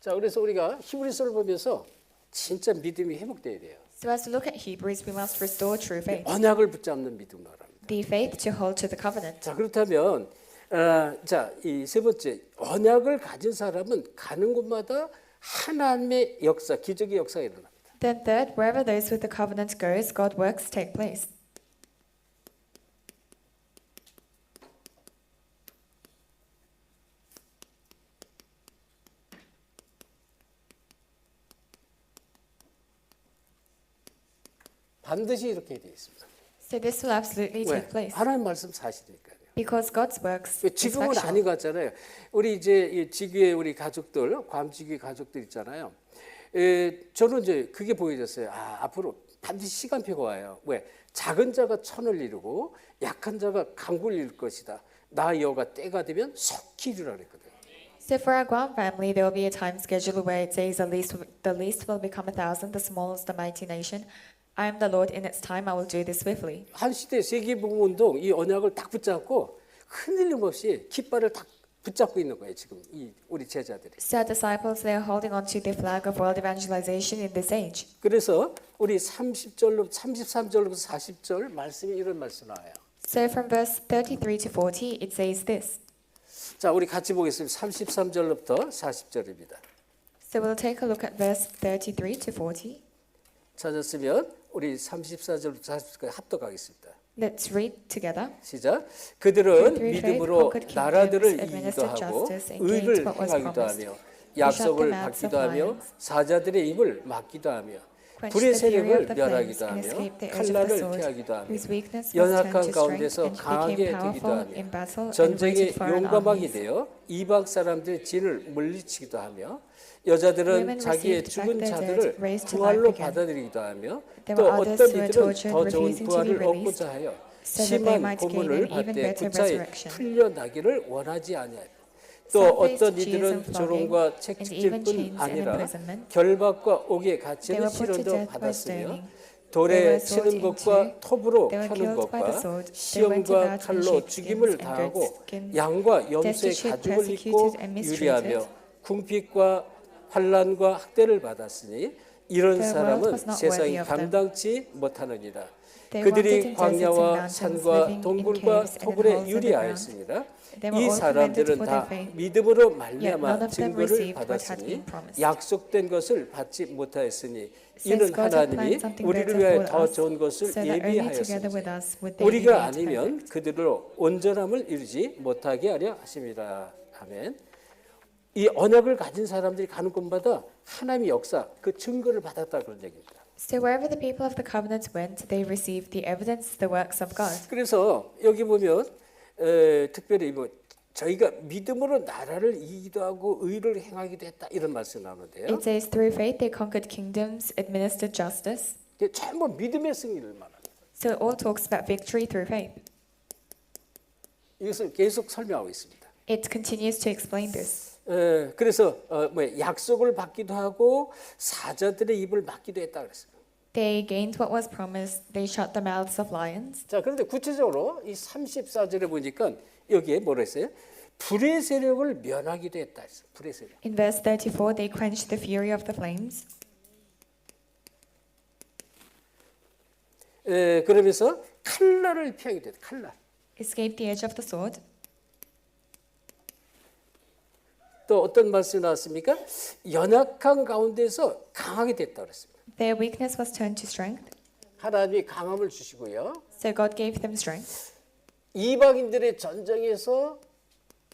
자, 그래서 우리가 히브리서를 보면서 진짜 믿음이 회복돼야 돼요. So as we look at Hebrews, we must restore true faith. 언약을 붙잡는 믿음을 말합니다. The faith to hold to the covenant. 자, 그렇다면 자, 이 세 번째 언약을 가진 사람은 가는 곳마다 하나님의 역사, 기적의 역사가 일어납니다. Then third, wherever those with the covenant goes, God works take place. 반드시 이렇게 되어 있습니다. So this will absolutely 왜? take place. 하나님 말씀 사실이니까요. Because God's works is 지금은 factual. 아닌 것 같잖아요. 우리 이제 이 지교의 우리 가족들, 괌지교의 가족들 있잖아요. 저는 이제 그게 보여졌어요. 앞으로 반드시 시간표가 와요. 왜? 작은 자가 천을 이루고 약한 자가 강구를 이룰 것이다. 나 여호와가 때가 되면 속히 이루라 그랬거든요. So for our Guam family, there will be a time schedule where it says the least will become 1,000, the smallest a mighty nation. I am the Lord, in its time I will do this swiftly. 한 시대 세계복음운동 이 언약을 딱 붙잡고 흔들림 없이 깃발을 딱 붙잡고 있는 거예요. 지금 이 우리 제자들이. So our disciples, they are holding on to the flag of world evangelization in this age. 그래서 우리 30절로 33절로부터 40절 말씀이 이런 말씀 나와요. So from verse 33 to 40, it says this. 자, 우리 같이 보겠습니다. 33절로부터 40절입니다. So we'll take a look at verse 33 to 40. 찾았으면 우리 34절부터 40절까지 합독하겠습니다. Let's read together. 시작. 그들은 Through faith 믿음으로 conquered 나라들을 kingdoms, 이기기도 administered 하고 justice, and 의를 gained what was 행하기도 promised. 하며 Who 약속을 shut the mouths 받기도 of 하며 lions, 사자들의 입을 막기도 하며 quenched 불의 the fury of 세력을 the flames, 멸하기도 and 하며 escaped the edge of the 칼날을 sword, 피하기도 하며 whose weakness was turned 연약한 to strength, 가운데서 and 강하게 became 되기도 powerful 하며 in battle, and 전쟁에 waited for an 용감하게 armies. 되어 이방 사람들의 진을 물리치기도 하며 여자들은 Women 자기의 received 죽은 back their 자들을 dead, raised to 부활로 life again. 받아들이기도 하며 There 또 were others 어떤 who were 이들은 tortured, 더 좋은 refusing to be 부활을 released, 얻고자 하여 so that they 심한 might gain 고문을 an even 받되 better 구차히 resurrection. 풀려나기를 원하지 아니하여 또 Some faced 어떤 jeers 이들은 and 조롱과 flogging, and 책찍질뿐 even chains and 아니라 imprisonment. 결박과 옥에 They 갇히는 were put to 시련도 death by 받았으며 stoning. They 돌에 were 치는 sought 것과 into. 톱으로 They were 펴는 killed by the 것과 sword. They went 시험과 about in 칼로 sheepskins 죽임을 and 당하고 goatskins, 양과 염소의 destitute, 가죽을 입고 persecuted, and mistreated. 유리하며 궁핍과 환난과 학대를 받았으니 이런 The world 사람은 was not 세상이 worthy of them. 감당치 못하느니라. They wanted 그들이 in deserts and 광야와 mountains, 산과 living in 동굴과 caves and in 토굴에 holes in the ground. 유리하였습니다. They were 이 all commended 사람들은 for 다 their faith. 믿음으로 Yet none 말미암아 of them 증거를 received what had 받았으니 been promised. 약속된 것을 받지 못하였으니 Since 이는 God had planned 하나님이 something 우리를 better 위하여 for 더 us, 좋은 것을 so that only together with 예비하였으니 us would they be 우리가 made 아니면 perfect. 그들로 온전함을 이루지 못하게 하려 하심이라. 아멘. 이 언약을 가진 사람들이 가는 곳마다 하나님의 역사, 그 증거를 받았다 그런 얘기입니다. So wherever the people of the covenant went, they received the evidence, the works of God. 그래서 여기 보면 특별히 뭐 저희가 믿음으로 나라를 이기도 하고 의를 행하기도 했다 이런 말씀 나오는데요. It says through faith they conquered kingdoms, administered justice. 이게 전부 믿음의 승리를 말합니다. So it all talks about victory through faith. 이것을 계속 설명하고 있습니다. It continues to explain this. 그래서 약속을 받기도 하고 사자들의 입을 막기도 했다 그랬어요. They gained what was promised. They shut the mouths of lions. 자, 그런데 구체적으로 이 34절에 보니까 여기에 뭐라 했어요? 불의 세력을 면하기도 했다 했어요. 불의 세력. In verse 34, they quenched the fury of the flames. 그러면서 칼날을 피하기도 했다. 칼날. Escaped the edge of the sword. 또 어떤 말씀이 나왔습니까? 연약한 가운데서 강하게 됐다 그랬습니다. Their weakness was turned to strength. 하나님이 강함을 주시고요. So God gave them strength. 이방인들의 전쟁에서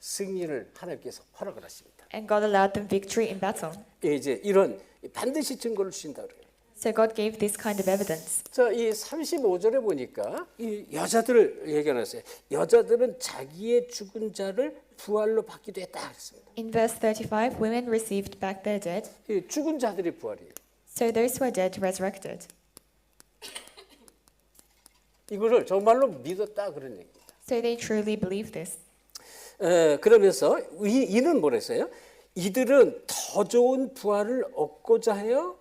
승리를 하나님께서 허락을 하십니다. And God allowed them victory in battle. 이제 이런 반드시 증거를 주신다 그래요. So God gave this kind of evidence. 자, 이 35절에 보니까 이 여자들을 얘기하셨어요. 여자들은 자기의 죽은 자를 부활로 받기도 했다 그랬습니다. In verse 35, women received back their dead. 이 죽은 자들이 부활이에요. So those who are dead resurrected. 이거를 정말로 믿었다 그런 얘기입니다. So they truly believed this. 그러면서 이는 뭐랬어요? 이들은 더 좋은 부활을 얻고자 하여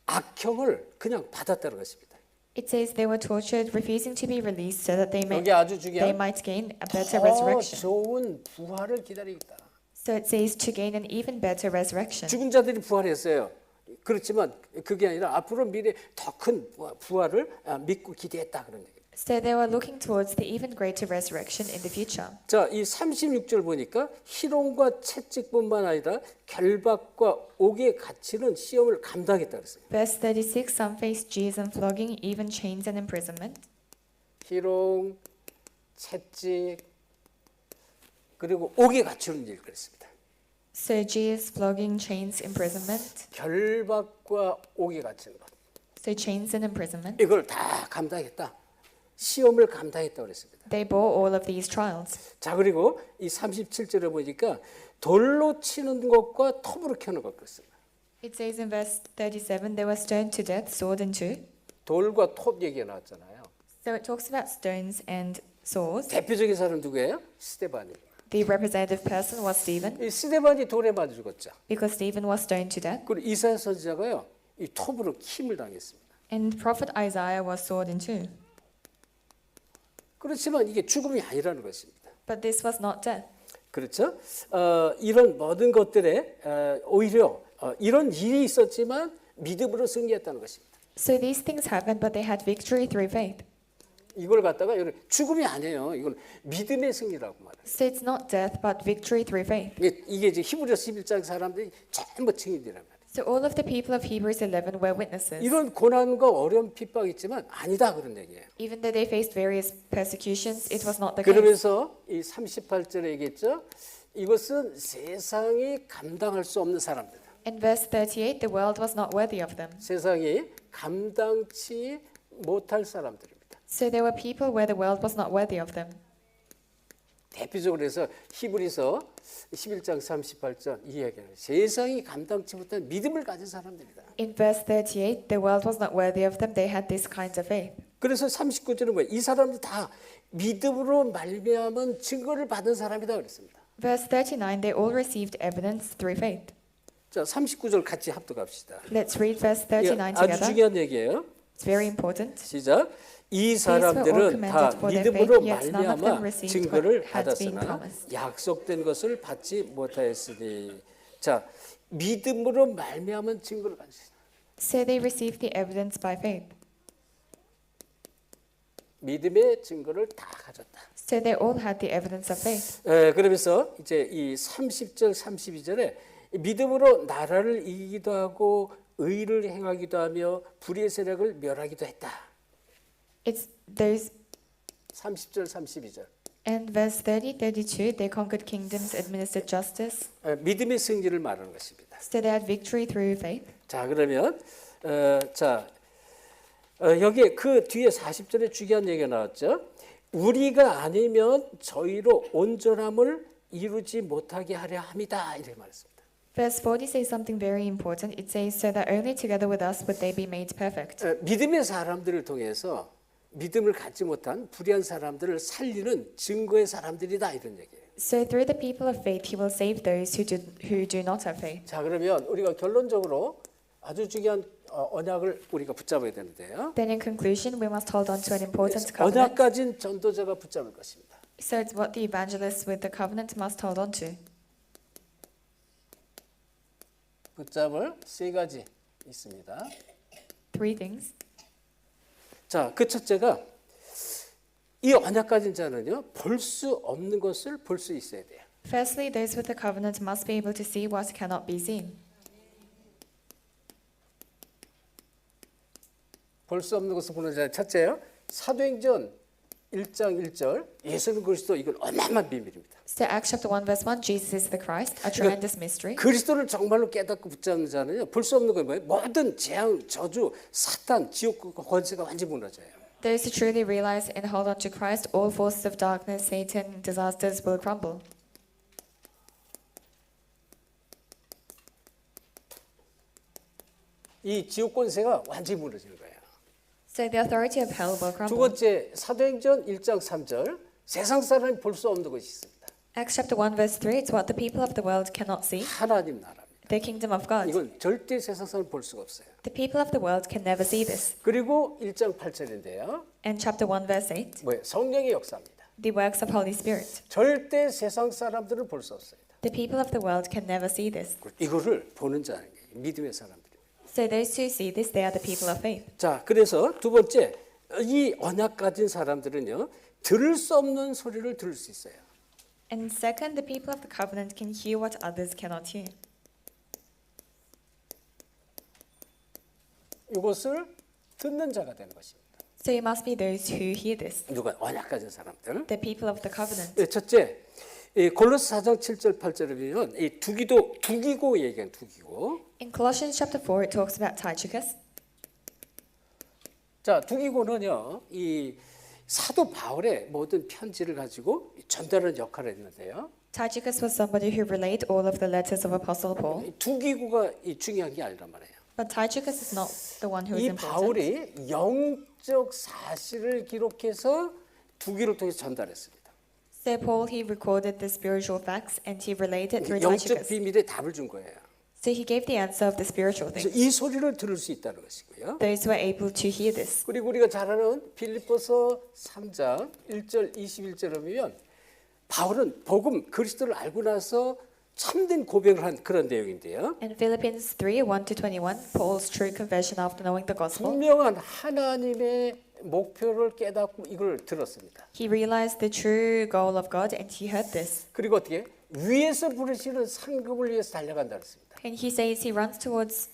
악형을 그냥 받았다는 것입니다. It says they were tortured, refusing to be released so that 여기 아주 they 중요한 might gain a better 더 resurrection. 좋은 부활을 기다리겠다. So it says to gain an even better resurrection. 죽은 자들이 부활했어요. 그렇지만 그게 아니라 앞으로 미래 더 큰 부활을 믿고 기대했다 그런 얘기예요. So they were looking towards the even greater resurrection in the future. 자, 이 36절 보니까 희롱과 채찍뿐만 아니라 결박과 옥에 갇히는 시험을 감당했다 그랬어요. Verse 36, some faced jeers and flogging, even chains and imprisonment. 희롱, 채찍 그리고 옥에 갇히는 일 그랬습니다. So jeers, flogging, chains, imprisonment. 결박과 옥에 갇히는 것. So chains and imprisonment. 이걸 다 감당했다. 시험을 감당했다 그랬습니다. They bore all of these trials. 자, 그리고 이 37절에 보니까 돌로 치는 것과 톱으로 켜는 것 그랬습니다. It says in verse 37, they were stoned to death, sword in two. 돌과 톱 얘기가 나왔잖아요. So it talks about stones and swords. 대표적인 사람 누구예요? 스데반이. The representative person was Stephen, 이 스데반이 돌에 맞아 죽었죠. because Stephen was stoned to death. 그리고 이사야 선지자가요, 이 톱으로 킴을 당했습니다. And prophet Isaiah was sword in two. 그렇지만 이게 죽음이 아니라는 것입니다. But this was not death. 그렇죠? 이런 모든 것들에 오히려 이런 일이 있었지만 믿음으로 승리했다는 것입니다. So these things happened, but they had victory through faith. 이걸 갖다가 죽음이 아니에요. 이건 믿음의 승리라고 말해요. So it's not death, but victory through faith. 이게 이제 히브리서 11장 사람들이 전부 증인이란 말이에요. So all of the people of Hebrews 11 were witnesses. 이런 고난과 어려움 핍박이 있지만 아니다 그런 얘기예요. Even though they faced various persecutions, it was not the case. 그러면서 이 38절에 얘기했죠. 이것은 세상이 감당할 수 없는 사람들. In verse 38, the world was not worthy of them. 세상이 감당치 못할 사람들입니다. So there were people where the world was not worthy of them. 대표적으로 해서 히브리서 11장 38절 이 이야기는 세상이 감당치 못한 믿음을 가진 사람들이다. In verse 38, the world was not worthy of them. They had this kind of faith. 그래서 39절은 뭐예요? 이 사람들 다 믿음으로 말미암은 증거를 받은 사람이다 그랬습니다. Verse 39, they all received evidence through faith. 자, 39절 같이 합독합시다. Let's read verse 예, 39 아주 together. 중요한 얘기예요. It's very important. 시작. 이 These were all 사람들은 다 commended for their 믿음으로 faith, yet none of them 말미암아 received 증거를 what had been 받았으나 promised. 약속된 것을 받지 못하였으니. 자, 믿음으로 말미암은 증거를 받으시다. So they received the evidence by faith. 믿음의 증거를 다 가졌다. So they all had the evidence of faith. 그러면서 이제 이 30절 32절에 믿음으로 나라를 이기기도 하고 의를 행하기도 하며 불의의 세력을 멸하기도 했다. It's those 30절 32절. and verse 30, 32, they conquered kingdoms, administered justice. 믿음의 승리를 말하는 것입니다. So they had victory through faith. 자, 그러면 여기 그 뒤에 40절에 중요한 얘기가 나왔죠. 우리가 아니면 저희로 온전함을 이루지 못하게 하려 함이다. 이렇게 말했습니다. Verse 40 says something very important. It says, so that only together with us would they be made perfect. 믿음의 사람들을 통해서 믿음을 갖지 못한 불의한 사람들을 살리는 증거의 사람들이다. 이런 얘기예요. So through the people of faith, he will save those who do not have faith. 자, 그러면 우리가 결론적으로 아주 중요한 언약을 우리가 붙잡아야 되는데요. Then in conclusion, we must hold on to an important covenant. 언약 가진 전도자가 붙잡을 것입니다. So it's what the evangelists with the covenant must hold on to. 붙잡을 세 가지 있습니다. Three things. 자, 그 첫째가 이 언약 가진 자는요, 볼 수 없는 것을 볼 수 있어야 돼요. Firstly, those with the covenant must be able to see what cannot be seen. 볼 수 없는 것을 보는 자 첫째요. 사도행전 1장 1절 예수는 그리스도 이건 어마어마한 비밀입니다. So Acts chapter 1 verse 1, Jesus is the Christ, a tremendous mystery. 그리스도를 정말로 깨닫고 붙잡는 자는요. 볼 수 없는 건 뭐예요? 모든 재앙, 저주, 사탄, 지옥 권세가 완전히 무너져요. Those who truly realize and hold on to Christ, all forces of darkness, Satan, disasters will crumble. 이 지옥 권세가 완전히 무너지는 거예요. So the authority of hell will 두 crumble. 번째 사도행전 1장 3절 세상 사람이 볼 수 없는 것이 있습니다. Acts chapter 1 verse 3, it's what the people of the world cannot see, 하나님 나라입니다. the kingdom of God. 이건 절대 세상 사람 볼 수가 없어요. The people of the world can never see this. 그리고 1장 8절인데요. And chapter 1 verse 8, 뭐예요? 성령의 역사입니다. the works of Holy Spirit. 절대 세상 사람들은 볼 수 없어요. The people of the world can never see this. 이거를 보는 자는 믿음의 사람들이에요. So those who see this, they are the people of faith. 자, 그래서 두 번째 이 언약 가진 사람들은요. 들을 수 없는 소리를 들을 수 있어요. And second, the people of the covenant can hear what others cannot hear. 이것을 듣는 자가 되는 것입니다. So it must be those who hear this, 누가 언약 가진 사람들. the people of the covenant. 첫째, 이 골로새 4장 7절 8절에 보면 이 두기고 얘기한 두기고. In Colossians chapter 4, it talks about Tychicus. 자, 두기고는요. 이 사도 바울의 모든 편지를 가지고 전달하는 역할을 했는데요. Tychicus was somebody who relayed all of the letters of Apostle Paul. 이 두기고가 이 중요한 게 아니란 말이에요. But Tychicus is not the one who is 이 important. 바울이 영적 사실을 기록해서 두기를 통해서 전달했습니다. So Paul, he recorded the spiritual facts and he relayed it through 영적 Tychicus. 비밀에 답을 준 거예요. So he gave the answer of the spiritual 그래서 things. 이 소리를 들을 수 있다는 것이고요. Those who are able to hear this. 그리고 우리가 잘 아는 빌립보서 3장 1절 21절에 보면 바울은 복음 그리스도를 알고 나서 참된 고백을 한 그런 내용인데요. In Philippians 3, 1 to 21, Paul's true confession after knowing the gospel. 분명한 하나님의 목표를 깨닫고 이걸 들었습니다. He realized the true goal of God and he heard this. 그리고 어떻게 위에서 부르시는 상급을 위해서 달려간다 그랬습니다. And he says he runs towards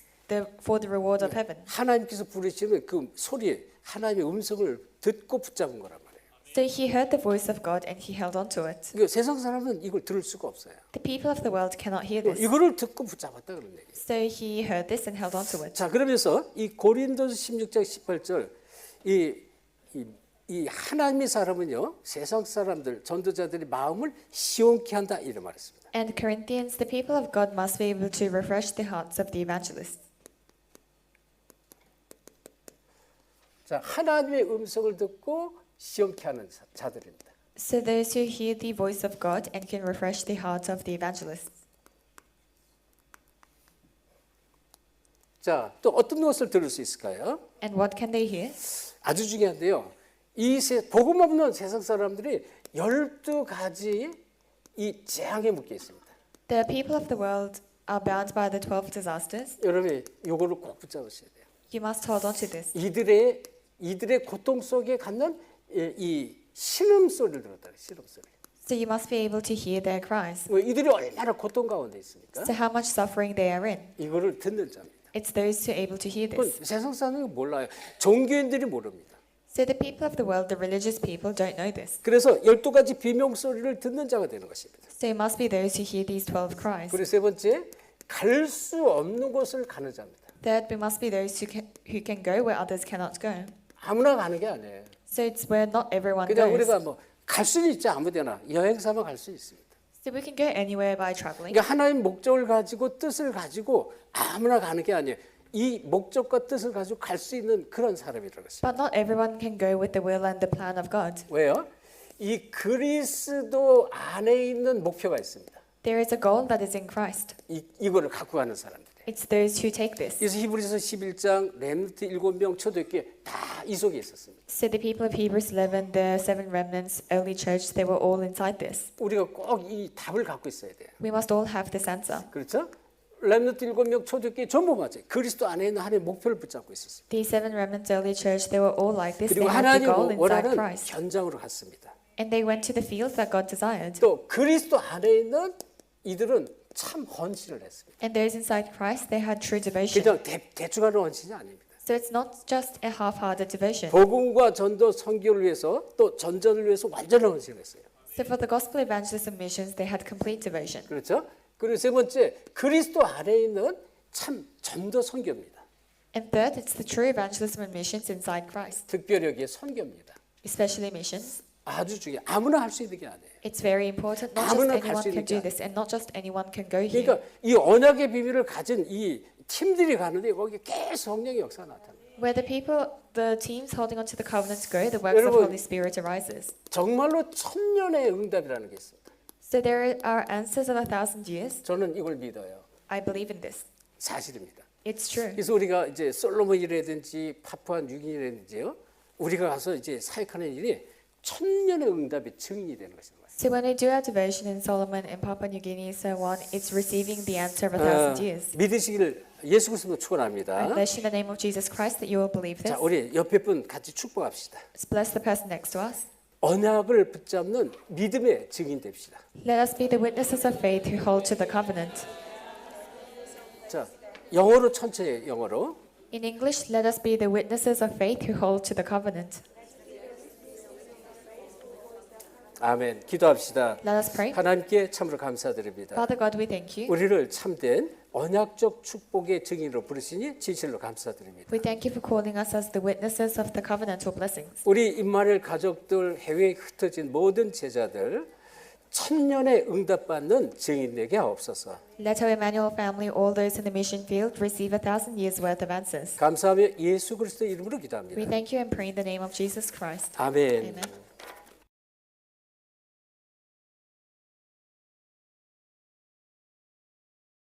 for the reward of heaven. 하나님께서 부르시는 그 소리, 하나님의 음성을 듣고 붙잡은 거란 말이에요. So he heard the voice of God and he held on to it. 그러니까 세상 사람은 이걸 들을 수가 없어요. The people of the world cannot hear this. 이거를 듣고 붙잡았다 그런 얘기예요. So he heard this and held on to it. 자, 그러면서 이 고린도서 16장 18절 이 하나님의 사람은요 세상 사람들 전도자들의 마음을 시원케 한다 이런 말했습니다. And Corinthians, the people of God must be able to refresh the hearts of the evangelists. 자, 하나님의 음성을 듣고 시원케 하는 자들입니다. So those who hear the voice of God and can refresh the hearts of the evangelists. 자, 또 어떤 것을 들을 수 있을까요? And what can they hear? 아주 중요한데요. 이 복음 없는 세상 사람들이 12가지 이 재앙에 묶여 있습니다. The people of the world are bound by the 12 disasters. 여러분이 요거를 꼭 붙잡으셔야 돼요. You must hold on to this. 이들의 고통 속에 갖는 이 신음 소리를 들었다. 신음 소리. So you must be able to hear their cries. 뭐 이들이 얼마나 고통 가운데 있습니까? So how much suffering they are in. 이거를 듣는 자입니다. It's those who are able to hear 그건 this. 세상 사람이 몰라요. 종교인들이 모릅니다. So the people of the world, the religious people, don't know this. 그래서 12가지 비명 소리를 듣는 자가 되는 것입니다. So it must be those who hear these 12 cries. 그리고 세 번째, 갈 수 없는 곳을 가는 자입니다. Third, we must be those who can go where others cannot go. 아무나 가는 게 아니에요. So it's where not everyone 그냥 goes. 우리가 뭐 갈 수는 있지 아무데나 여행 삼아 갈 수 있습니다. So we can go anywhere by traveling. 그러니까 하나님 목적을 가지고 뜻을 가지고 아무나 가는 게 아니에요. 이 목적과 뜻을 가지고 갈 수 있는 그런 사람이라는 것입니다. But not everyone can go with the will and the plan of God. 왜요? 이 그리스도 안에 있는 목표가 있습니다. There is a goal that is in Christ. 이거를 갖고 가는 사람들. It's those who take this. 그래서 히브리서 11장 렘넌트 7명 초대교회 다 이 속에 있었습니다. So the people of Hebrews 11, the 7 remnants, early church, they were all inside this. 우리가 꼭 이 답을 갖고 있어야 돼요. We must all have this answer. 그렇죠? 렘넌트 7명 초대교회 전부 맞아요. 그리스도 안에 있는 하나님의 목표를 붙잡고 있었습니다. These 7 remnants, early church, they were all like this. They 그리고 had the 하나님 goal inside 원하는 Christ. 현장으로 갔습니다. And they went to the fields that God desired. 또 그리스도 안에 있는 이들은 참 헌신을 했습니다. And those inside Christ, they had true devotion. 그냥 대충 하는 헌신이 아닙니다. So it's not just a half-hearted devotion. 복음과 전도 선교를 위해서 또 전전을 위해서 완전한 헌신을 했어요. So for the gospel evangelism missions, they had complete devotion. 그렇죠? 그리고 세 번째, 그리스도 안에 있는 참 전도 선교입니다. And third, it's the true evangelism and missions inside Christ, 특별히 여기에 선교입니다. especially missions. 아주 중요해. 아무나 할 수 있는 게 아니에요. It's very important. Not just 아무나 갈 anyone 수 있는 can do 게 this, and not just anyone can go here. 그러니까 이 언약의 비밀을 가진 이 팀들이 가는데 거기 계속 성령의 역사가 나타나요. Where the people, the teams holding onto the covenants go, the works of 여러분, Holy Spirit arises. 정말로 천년의 응답이라는 게 있습니다. So there are answers of 1,000 years. 저는 이걸 믿어요. I believe in this. 사실입니다. It's true. 그래서 우리가 이제 솔로몬이라든지 파푸아 뉴기니라든지요, 우리가 가서 이제 사역하는 일이 천년의 응답의 증인이 되는 것입니다. So when we do our devotion in Solomon and Papua New Guinea and so on, it's receiving the answer of 1,000 years. 믿으시기를 예수 그리스도로 I 축원합니다. bless you in the name of Jesus Christ that you will believe this. 자, 우리 옆에 분 같이 축복합시다. Let's bless the person next to us. 언약을 붙잡는 믿음의 증인 됩시다. Let us be the witnesses of faith who hold to the covenant. 자, 영어로 천천히 영어로. In English, let us be the witnesses of faith who hold to the covenant. 아멘. 기도합시다. Let us pray. 하나님께 참으로 감사드립니다. Father God, we thank you. 우리를 참된 언약적 축복의 증인으로 부르시니 진실로 감사드립니다. We thank you for calling us as the witnesses of the covenantal blessings. 우리 임마누엘 가족들, 해외에 흩어진 모든 제자들 천년의 응답받는 증인 되게 하옵소서. Let our Emmanuel family, all those in the mission field, receive 1,000 years worth of answers. 감사하며 예수 그리스도 이름으로 기도합니다. We thank you and pray in the name of Jesus Christ. 아멘. Amen.